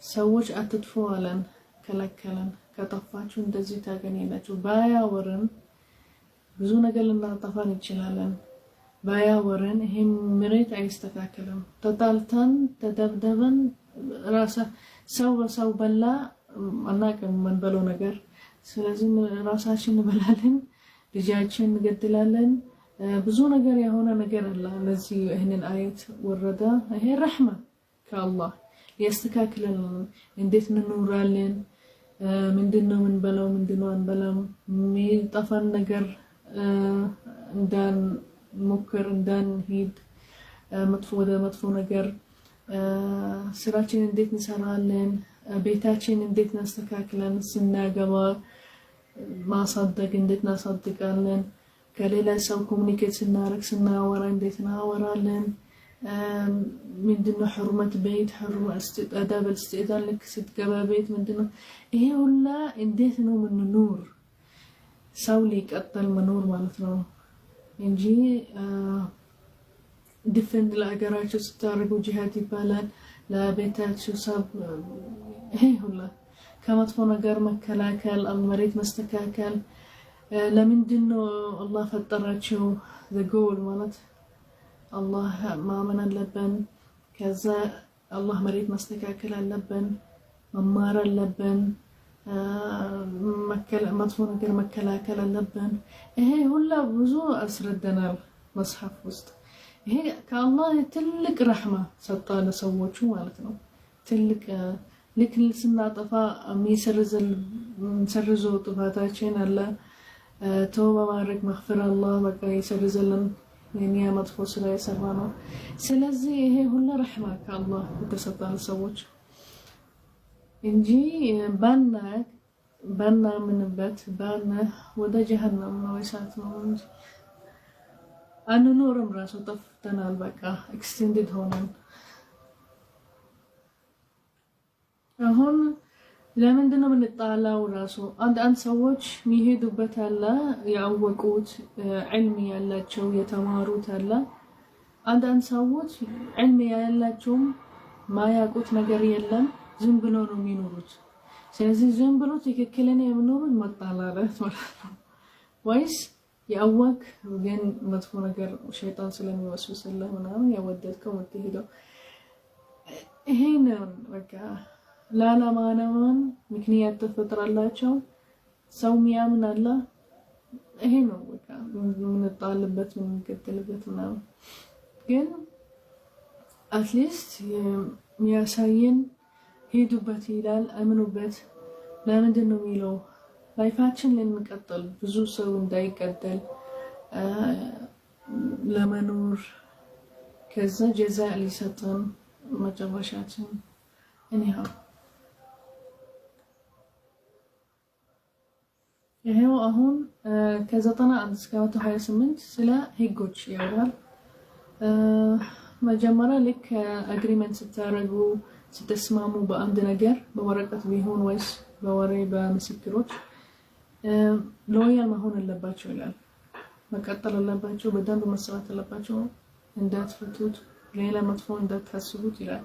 ሰዎች አትጥፉ አለን ከለከለን። ከጠፋችሁ እንደዚህ ታገኛላችሁ። ባያወርን ብዙ ነገር ልናጠፋን እንችላለን። ባያወርን ይሄ መሬት አይስተካከልም። ተጣልተን ተደብደበን ራሳ ሰው በሰው በላ አናውቅም የምንበለው ነገር። ስለዚህ ራሳችን እንበላለን፣ ልጃችን እንገድላለን። ብዙ ነገር የሆነ ነገር አለ። ለዚህ ይሄንን አየት ወረደ። ይሄ ረህማ ከአላህ ያስተካክለን። እንዴት እንኖራለን፣ ምንድነው ምንበላው፣ ምንድነው አንበላም፣ የሚጠፋን ነገር እንዳን ሞክር እንዳንሄድ መጥፎ ወደ መጥፎ ነገር ስራችን እንዴት እንሰራለን፣ ቤታችን እንዴት እናስተካክለን፣ ስናገባ ማሳደግ እንዴት እናሳድጋለን፣ ከሌላ ሰው ኮሙኒኬት ስናረግ ስናወራ እንዴት እናወራለን፣ ምንድነው ሕርመት ቤት ሕርመት አዳብ እስትእዛን ልክ ስትገባ ቤት ምንድነው ይሄ ሁላ እንዴት ነው ምንኖር ሰው ሊቀጥል መኖር ማለት ነው እንጂ ዲፌንድ ለሀገራቸው ስታደርጉ ጂሃድ ይባላል። ለቤታቸው ሰብ ይሄ ሁላ ከመጥፎ ነገር መከላከል መሬት መስተካከል። ለምንድነው አላህ ፈጠራቸው ዘጎል ማለት አላህ ማመን አለብን። ከዛ አላህ መሬት መስተካከል አለብን፣ መማር አለብን፣ መጥፎ ነገር መከላከል አለብን። ይሄ ሁላ ብዙ አስረደናል መጽሐፍ ውስጥ። ይሄ ከአላህ ትልቅ ረህማ ሰጣ ለሰዎቹ ማለት ነው። ትልቅ ልክ ስናጠፋ የሚሰርዞ ጥፋታችን አለ ተውባ ማድረግ መግፈር አላህ በቃ ይሰርዘልን የኛ መጥፎ ስራ የሰራ ነው። ስለዚህ ይሄ ሁሉ ረህማ ከአላህ የተሰጣ ሰዎች እንጂ ባና ምንበት ባና ወደ ጀሃነም ነው እሳት ነው እንጂ አንኖርም። ራሱ ጠፍተናል በቃ ኤክስቴንድድ ሆነን። አሁን ለምንድነው የምንጣላው? ራሱ አንድ ሰዎች የሚሄዱበት አለ ያወቁት ዒልም ያላቸው የተማሩት አለ። አንድ ሰዎች ዒልም ያላቸውም ማያውቁት ነገር የለም ዝም ብለው ነው የሚኖሩት። ስለዚህ ዝም ብሎ ትክክለኛ የምኖር መጣላት ማለት ነው ወይስ ያወቅ ግን መጥፎ ነገር ሸይጣን ስለሚወስውስልህ ምናምን ያወደድከው የምትሄደው ይሄን በቃ ላለማመን ምክንያት ተፈጥራላቸው ሰው ሚያምን አለ ይሄ ነው በቃ ምንጣልበት ምንቀጥልበት ነው ግን አትሊስት የሚያሳየን ሄዱበት ይላል አምኑበት ለምንድን ነው የሚለው ላይፋችን ልንቀጥል ብዙ ሰው እንዳይቀጥል ለመኖር ከዛ ጀዛ ሊሰጠን መጨረሻችን anyhow ይሄው አሁን ከ91 እስከ 128 ስለ ህጎች ያወራል መጀመሪያ ልክ አግሪመንት ስታረጉ ስትስማሙ በአንድ ነገር በወረቀት ቢሆን ወይስ በወሬ በምስክሮች ሎያል መሆን አለባቸው ይላል መቀጠል አለባቸው በደንብ መስራት አለባቸው እንዳትፈቱት ሌላ መጥፎ እንዳታስቡት ይላል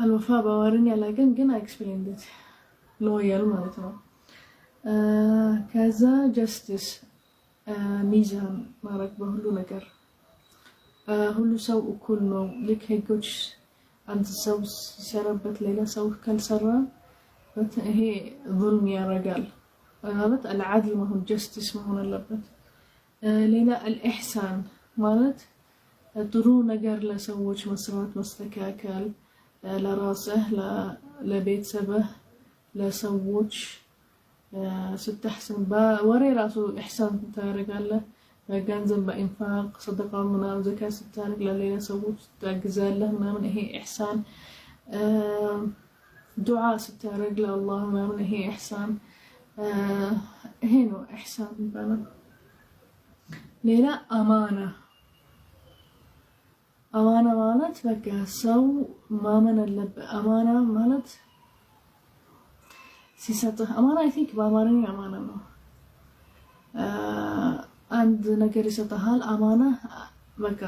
አልወፋ በወሬን ያላገን ግን ኤክስፕሌንድ ሎያል ማለት ነው ከዛ ጀስቲስ ሚዛን ማድረግ በሁሉ ነገር ሁሉ ሰው እኩል ነው ልክ ህጎች አንድ ሰው ሲሰራበት ሌላ ሰው ካልሰራ ይሄ ظلم ያረጋል ማለት العدل መሆን ጀስቲስ መሆን አለበት ሌላ الإحسان ማለት ጥሩ ነገር ለሰዎች መስራት መስተካከል ለራስህ ለቤተሰብህ ለሰዎች ስትحسن በወሬ ራሱ ኢህሳን ታደርጋለህ በገንዘብ በኢንፋቅ ሰደቃ ምናምን ዘካት ስታደርግ ለሌላ ሰዎች ታግዛለህ ምናምን ይሄ ኢህሳን ዱዓ ስታደርግ ለአላህ ምናምን ይሄ ኢህሳን ይሄ ነው ኢህሳን ይባላል ሌላ አማና ማለት በቃ ሰው ማመን አለበት አማና ማለት ሲሰጥህ አማና አይ ቲንክ በአማርኛ አማና ነው አንድ ነገር ይሰጥሃል አማና በቃ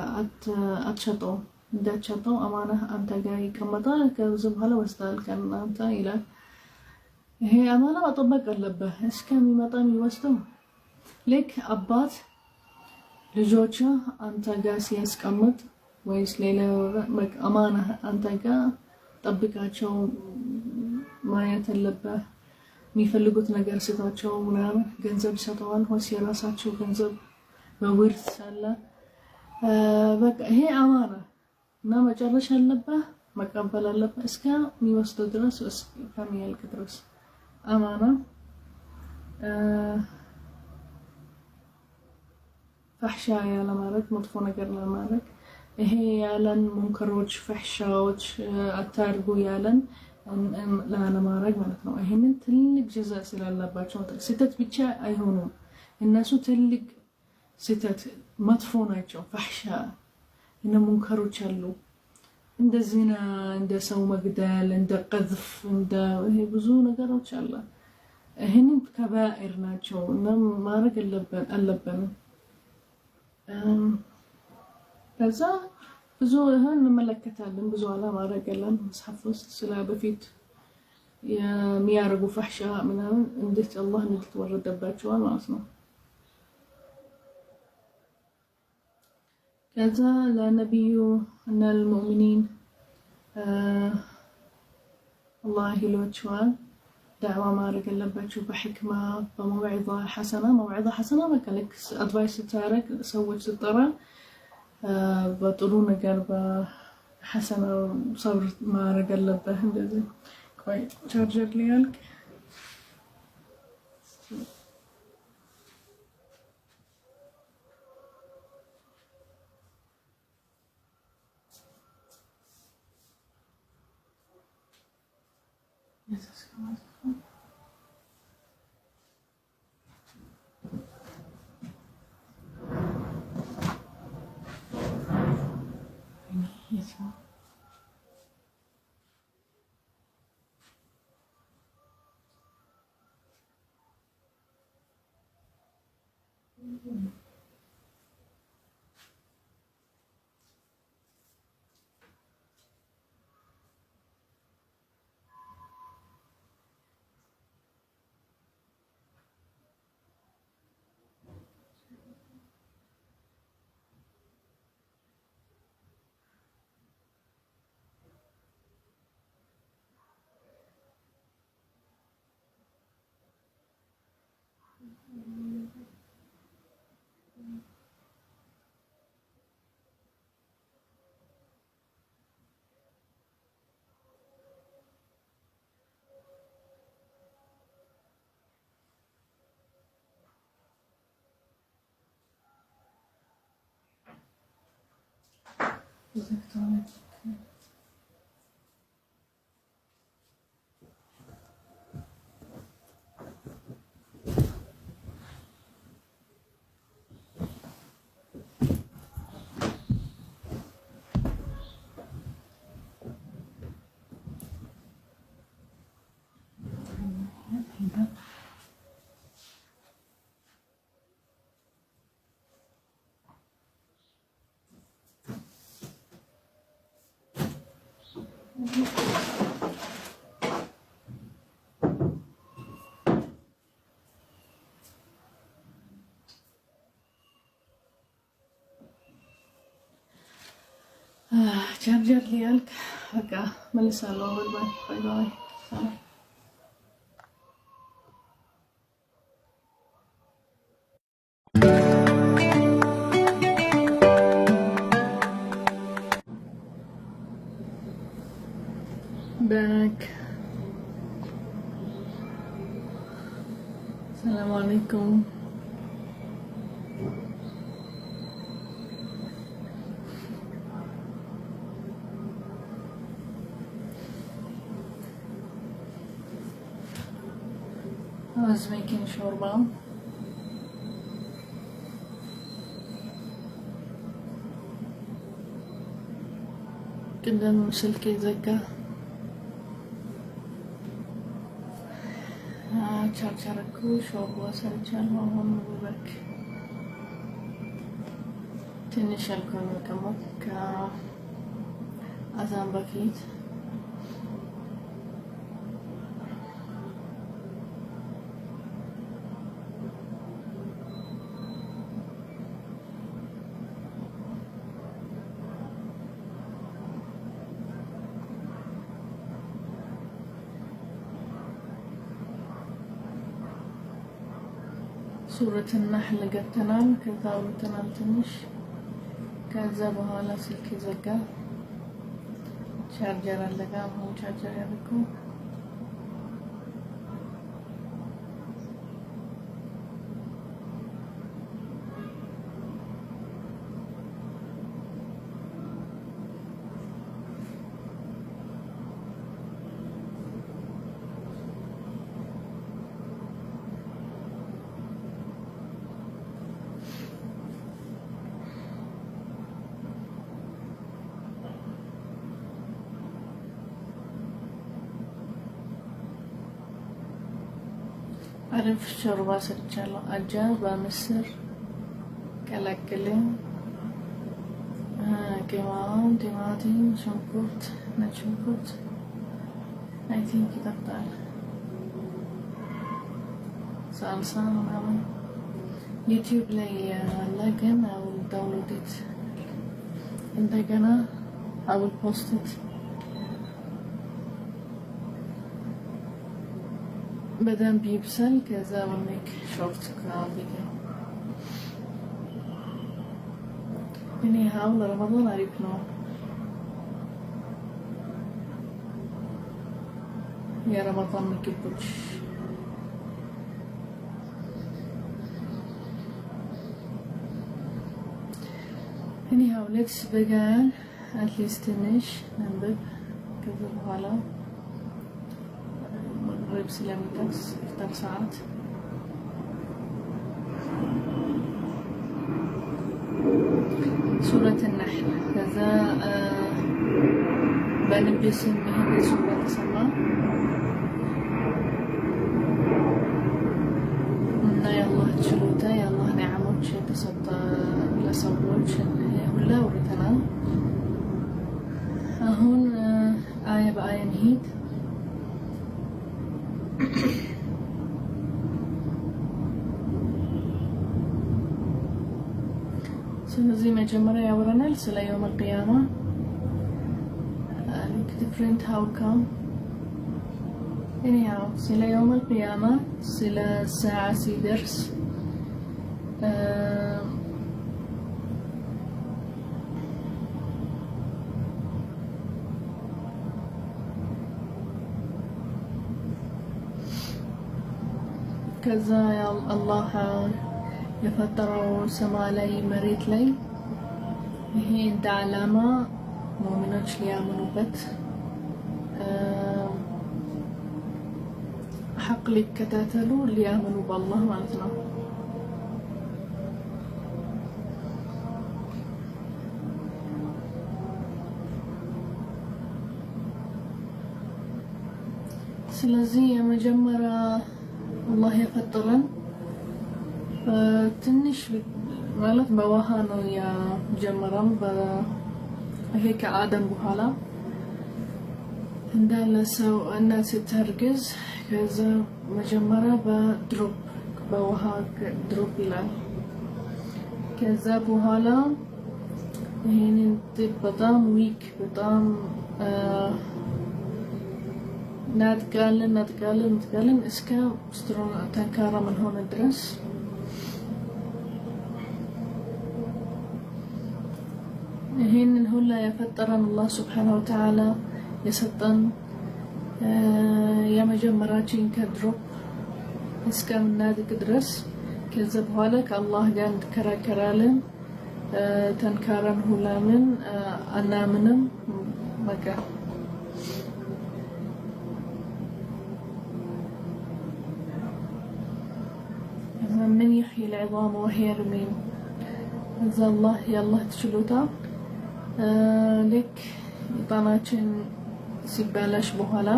አትሸጠው እንዳትሸጠው አማና አንተ ጋር ይቀመጣል ከዛ በኋላ ወስዳል ከናንተ ይላል ይሄ አማና መጠበቅ አለበት እስከሚመጣ የሚወስደው ልክ አባት ልጆቹ አንተ ጋር ሲያስቀምጥ ወይስ ሌላ አማና አንተ ጋር ጠብቃቸው ማየት አለበት የሚፈልጉት ነገር ስጣቸው ምናምን ገንዘብ ይሰጣዋል ወይስ የራሳቸው ገንዘብ በውርስ አለ በቃ ይሄ አማና እና መጨረሻ አለበት መቀበል አለበት እስከሚወስደው ድረስ እስከሚያልቅ ድረስ አማና ፈሕሻ ያለ ማለት መጥፎ ነገር ለማድረግ ይሄ ያለን ሙንከሮች ፈሕሻዎች አታርጉ ያለን ለማድረግ ማለት ነው ይሄንን ትልቅ ጀዛ ስላላባቸው ስህተት ብቻ አይሆኑም እነሱ ትልቅ ስህተት መጥፎ ናቸው ፈሕሻ እና ሙንከሮች አሉ እንደዚህ እንደ ሰው መግደል እንደ ቀዝፍ እንደ ይሄ ብዙ ነገሮች አለ ይሄንን ከባኢር ናቸው እና ማድረግ አለብን ከዛ ብዙ እንመለከታለን ብዙ አላማ አረጋለን መጽሐፍ ውስጥ ስለ በፊት የሚያረጉ ፈሕሻ ምናምን እንዴት አላህ እንድትወረደባቸው ማለት ነው ከዛ ለነብዩ እና ለሙእሚኒን አላህ ይሏቸዋል ዳዕዋ ማድረግ አለባቸው በሕክማ በመውዒዛ ሐሰና መከለክ አድቫይስ ታረግ ሰዎች ተጠራ በጥሩ ነገር በሐሰና ሰብር ማድረግ አለበት እንደዚህ ቆይ ቻርጀር ሊያልቅ ቻርጀር ሊያልቅ በቃ መልሳለሁ። ባይ ባይ። back. Assalamu alaikum. I was making shorba. قدام سلكي زكا ቻርቻርኩ ሾርባ ሰርቻለሁ። አሁን ወበክ ትንሽ አልኮል መቀመጥ ከአዛን በፊት ሱረት النحل ገብተናል። ከዛ ወጥተናል ትንሽ። ከዛ በኋላ ስልክ ዘጋ። ቻርጀር አለጋ። አሁን ቻርጀር ያደረኩ አሪፍ ሾርባ ሰርቻለሁ። አጃ በምስር ቀላቅለን ቅመም፣ ቲማቲም፣ ሽንኩርት፣ ነጭ ሽንኩርት አይ ቲንክ ይጠጣል። ሳልሳ ምናምን ዩቲዩብ ላይ ያለ ግን አሁን ዳውንሎድ እንደገና አውል ፖስት በደንብ ይብሰል። ከዛ በሜክ ሾርት ቪዲዮ እኔ ሀው ለረመዳን አሪፍ ነው። የረመዳን ምግቦች እኔ ሀው ሌትስ በጋን አትሊስት ትንሽ አንብብ። ከዛ በኋላ ريب سلامتكس افتر ساعات سورة النحل كذا بنبسم بهذه سورة تسمى እና ያላህ ችሎታ ያላህ ኒዓሞች የተሰጠ ለሰዎች ሁላ ወርተናል። አሁን አያ በአያ እንሂድ። ስለዚህ መጀመሪያ ያወራናል ስለ የውም القيامة different outcome anyhow ስለ يوم القيامة ስለ الساعة ሲደርስ ከዛ አላህ የፈጠረው ሰማይ ላይ መሬት ላይ ይሄ እንደ ዓላማ ሙእሚኖች ሊያምኑበት ሐቅ ሊከታተሉ ሊያምኑ በአላህ ማለት ነው። ስለዚህ የመጀመሪያ አላህ የፈጠረን ትንሽ ማለት በውሃ ነው የጀመረው ይሄ ከአደም በኋላ እንዳለ ሰው እናት ስትርግዝ ከዛ መጀመሪያ በድሮፕ በውሃ ድሮፕ ይላል። ከዛ በኋላ ይሄንን በጣም ዊክ በጣም ናጥቃለን እስከ ስትሮንግ ጠንካራ ምን ሆነ ድረስ ይሄንን ሁላ የፈጠረን አላህ Subhanahu Wa Ta'ala የሰጠን የመጀመሪያችን ከድሮፕ እስከምናድግ ድረስ ከዛ በኋላ ከአላህ ጋር እንከራከራለን ተንካረን ሁላምን አናምንም በቃ من يحيي العظام وهي رميم إذا الله يا الله تشلوتا لك طناچن ሲባላሽ በኋላ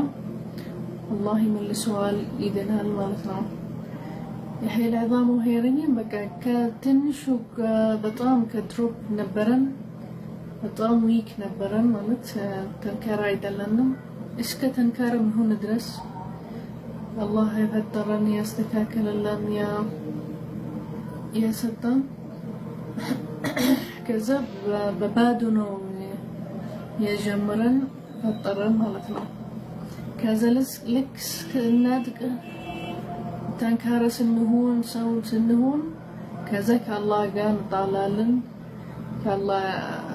الله يملسዋል ይደናል ማለት ነው። يحيي العظام وهي رميم በቃ ከትንሹ በጣም ከድሮፕ ነበረን በጣም ዊክ ነበረን ማለት ተንካራ አይደለንም እስከ ተንካራ ምን ድረስ الله يفطرن يستكاكلن يا سلطان كذا ببادو ነው የጀመረን ፈጠረን ማለት ነው። ከዛ ልክ እናድግ ተንካራ ስንሆን ሰው ስንሆን ከዛ ከአላህ ጋር እንጣላለን ከአላህ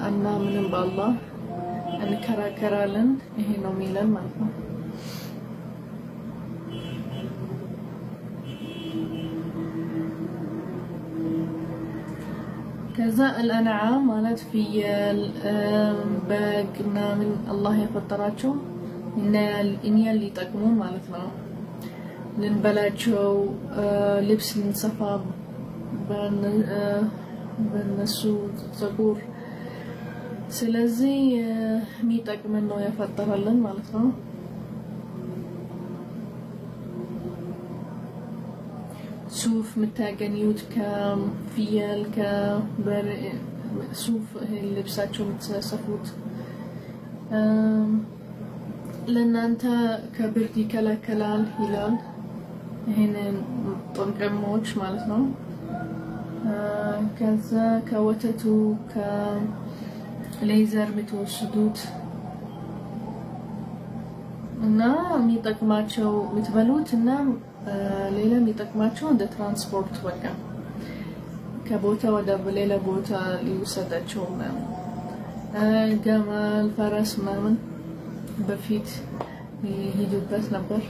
አናምንም በአላህ እንከራከራለን ይሄ ነው የሚለን ማለት ነው። كذا الأنعام مالت في باقنا من الله يفطراتشو إن يلي تقومون مالتنا لنبلاتشو لبس لنصفى بالنسو زقور سلازي ميتك منه يفطر لن مالتنا صوف متاجنيوت كفيال صوف اللي بساتشو متسفوت لأن أنت كبردي كلال هلال هنا طنقموش مالتنا كذا كوتتو كليزر متوسدوت እና የሚጠቅማቸው ምትበሉት እና ሌላ የሚጠቅማቸው እንደ ትራንስፖርት በቃ ከቦታ ወደ ሌላ ቦታ ሊወሰዳቸው ገመል ፈረስ ምናምን በፊት ይሄዱበት ነበር።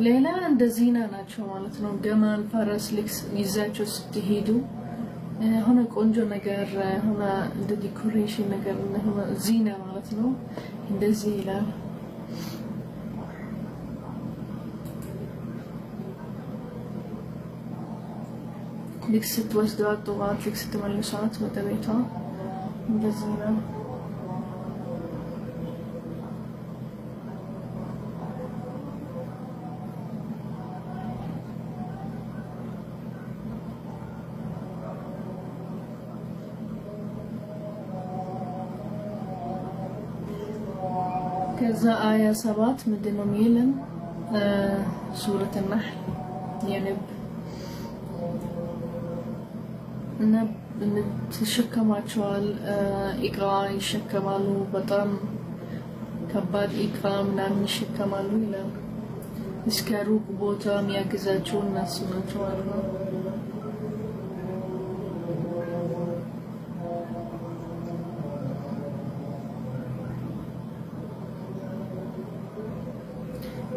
ሌላ እንደዚህና ናቸው ማለት ነው። ገመል ፈረስ ልክስ ይዛቸው ስትሄዱ ሆነ ቆንጆ ነገር ሆነ እንደ ዲኮሬሽን ነገር ሆነ ዚና ማለት ነው። እንደዚህ ይላል። ልክስ ስትወስዷት ጠዋት ልክስ ስትመልሷት ወደ ቤቷ እንደዚህ ነው። كذا آية 7 مدينة ميلن سورة النحل يعني تشكماتشوال إقرا يشكمالو بطن كبار إقرا ምናምን ይሸከማሉ ይላል እስከ ሩቅ ቦታ የሚያግዛቸው እነሱ ናቸው ማለት ነው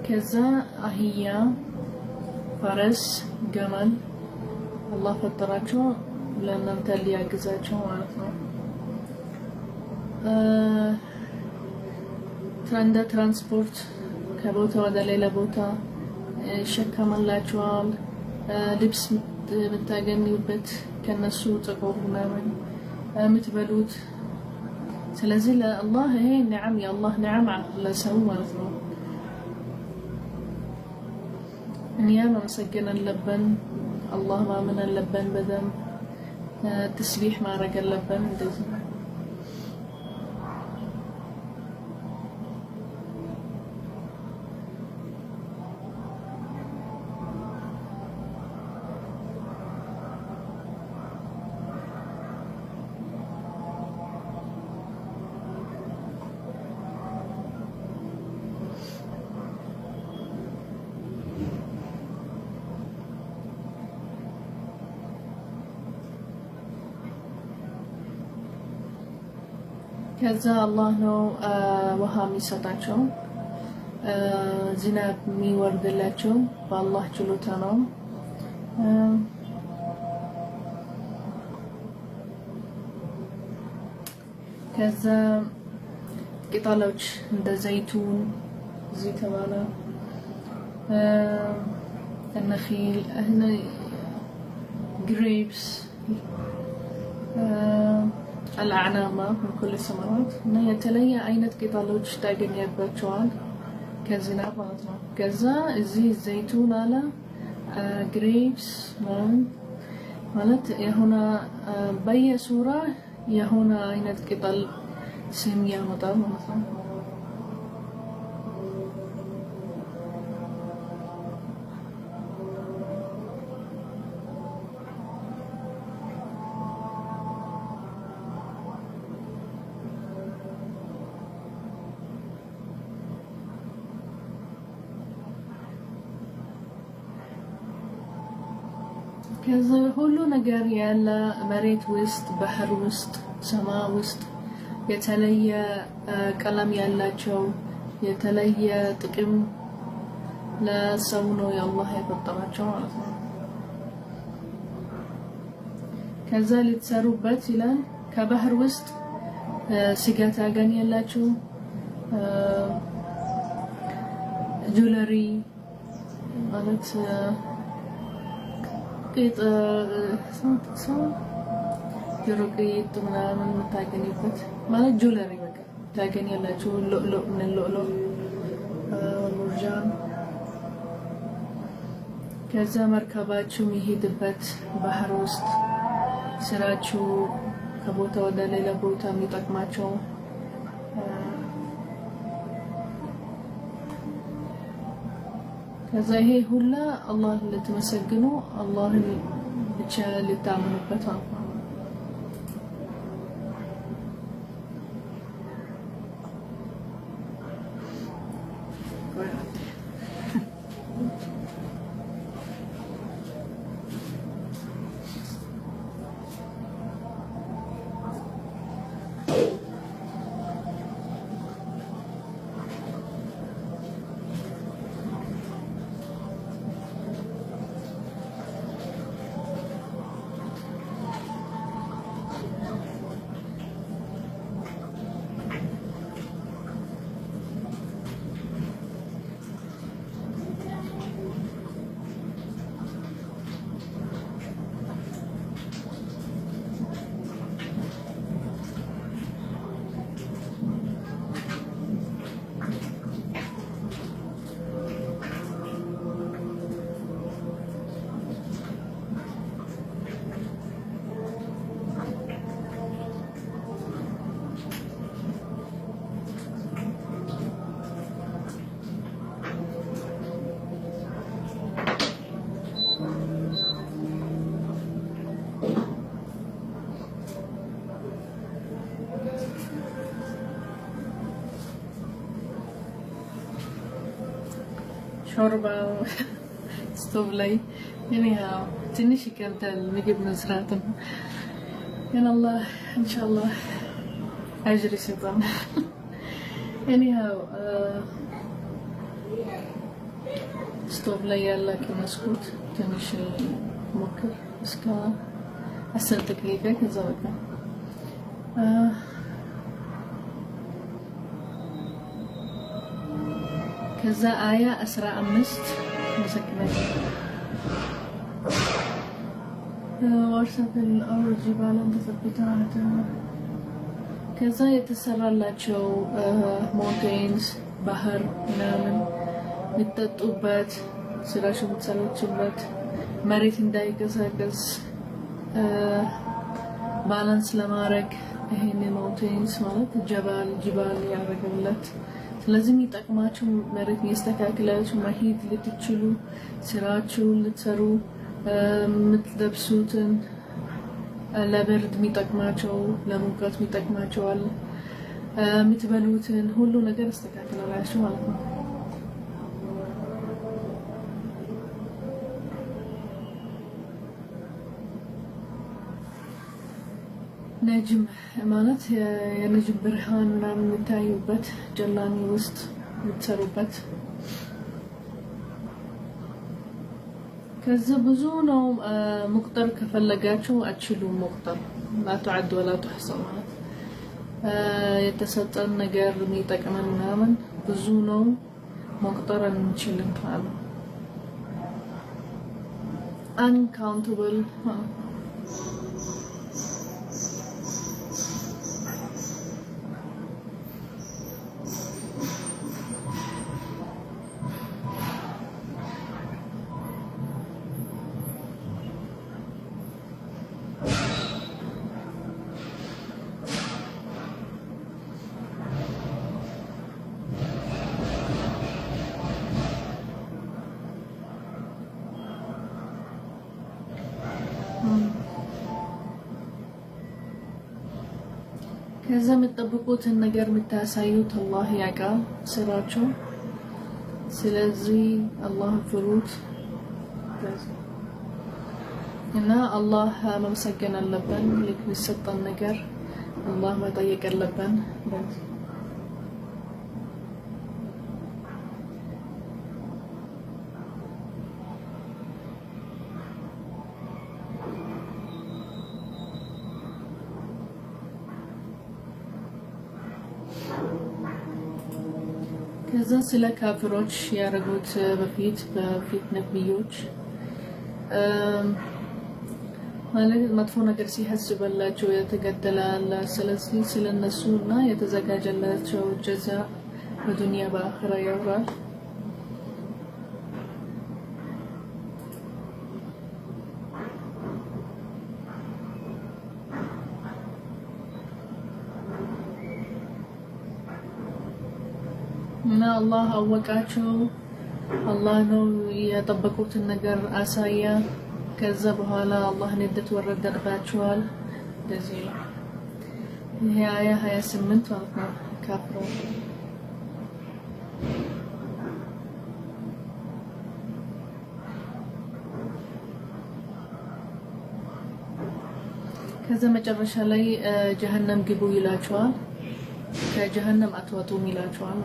ከዛ አህያ ፈረስ ገመል አላህ ፈጠራቸው ለእናንተ ሊያግዛቸው ማለት ነው እንደ ትራንስፖርት ከቦታ ወደ ሌላ ቦታ ይሸከማላችኋል ልብስ የምታገኙበት ከነሱ ጥቁር ምናምን የምትበሉት ስለዚህ ለአላህ ይሄ ንዓም የአላህ ንዓም ለሰው ማለት ነው እኛ ማመስገን አለብን አላህ ማመን አለብን በደንብ ተስቢህ ማድረግ አለብን እንደዚህ ከዛ አላህ ነው ውሃ የሚሰጣቸው ዝናብ የሚወርድላቸው በአላህ ችሎታ ነው ከዛ ቅጠሎች እንደ ዘይቱን ዘይተባለ النخيل هنا grapes الأعناب من كل الثمرات إنه يتليا عينة قطالوش تاجن يبتشوان كزنا بعضنا كذا زي الزيتون على grapes مالت هنا بي سورة هنا عينة قطال سمية مطعم مثلا كذا هلو نجار يلا مريت وسط بحر وسط سماء وسط يتليا كلام يلا شو يتليا تقيم لا سونو يا الله يفطر شو كذا لتسرب باتلا كبحر وسط سجات أغاني يلا شو جولري قالت قيت جروقيت ምናምን የምታገኙበት ማለት ጁለሪ በቃ ታገኛላችሁ ሉሉእ من اللؤلؤ والمرجان ከዛ መርከባችሁ የሚሄድበት ባህር ውስጥ ስራችሁ ከቦታ ወደ ሌላ ቦታ የሚጠቅማቸው ከዛ ይሄ ሁላ አላህ ለተመሰግኑ አላህን ብቻ ልታምኑበት ነው ሾርባ ስቶቭ ላይ anyhow ትንሽ ይከብዳል ምግብ መስራት ግን አላህ ኢንሻአላህ አጅር ይሰጣል anyhow ስቶቭ ላይ ያለ ከመስኩት ትንሽ ሞክር እስከ 10 ደቂቃ ከዛ በቃ كذا آية أسرع أمست مسكنة وارسل في الأرض جبالا مثبتة كذا يتسرى لاتشو mountains بحر نامن متطوبات سراشو متسلوتشوبات مريت እንዳይቀሳቀስ ባላንስ ለማድረግ ይሄን mountains ማለት ጅባል ያደረገለት ስለዚህ የሚጠቅማችሁ መሬት ያስተካክላችሁ መሄድ ልትችሉ ስራችሁን ልትሰሩ የምትለብሱትን ለብርድ የሚጠቅማቸው ለሙቀት የሚጠቅማቸዋል የምትበሉትን ሁሉ ነገር ያስተካክላላችሁ ማለት ነው ነጅም ማለት የነጅም ብርሃን ምናምን የምታዩበት ጀላኒ ውስጥ የምትሰሩበት ከዛ ብዙ ነው መቁጠር ከፈለጋችሁ አትችሉም መቁጠር لا تعد ولا تحصى ማለት የተሰጠን ነገር የሚጠቅመን ምናምን ብዙ ነው መቁጠር አንችልም ማለት uncountable ከዛ የምትጠብቁትን ነገር የምታሳዩት አላህ ያውቃል ስራችሁ ስለዚህ አላህ ፍሩት እና አላህ መመስገን አለብን ለሚሰጠን ነገር አላህ መጠየቅ አለብን ከዛ ስለ ካፍሮች ያረጉት በፊት ነብዮች ማለት መጥፎ ነገር ሲሐስበላቸው የተገደላላ ስለዚህ ስለነሱና የተዘጋጀላቸው ጀዛ በዱንያ በአኺራ ያወራል እና አላህ አወቃቸው አላህ ነው ያጠበቁትን ነገር አሳያ ከዛ በኋላ አላህ ንደት ወረደባቸዋል እንደዚህ ይሄ አያ 28 ማለት ነው ካፍሮ ከዛ መጨረሻ ላይ ጀሃነም ግቡ ይላቸዋል ከጀሃነም አትወጡም ይላቸዋል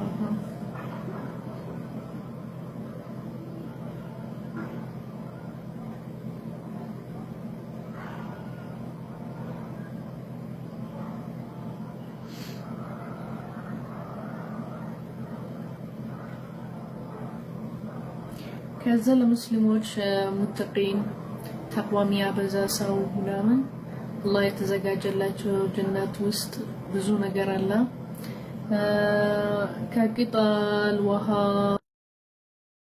ከዛ ለሙስሊሞች ሙተቂን ተቅዋ የሚያበዛ ሰው ምናምን አላህ የተዘጋጀላቸው ጀነት ውስጥ ብዙ ነገር አለ ከቅጠል ውሃ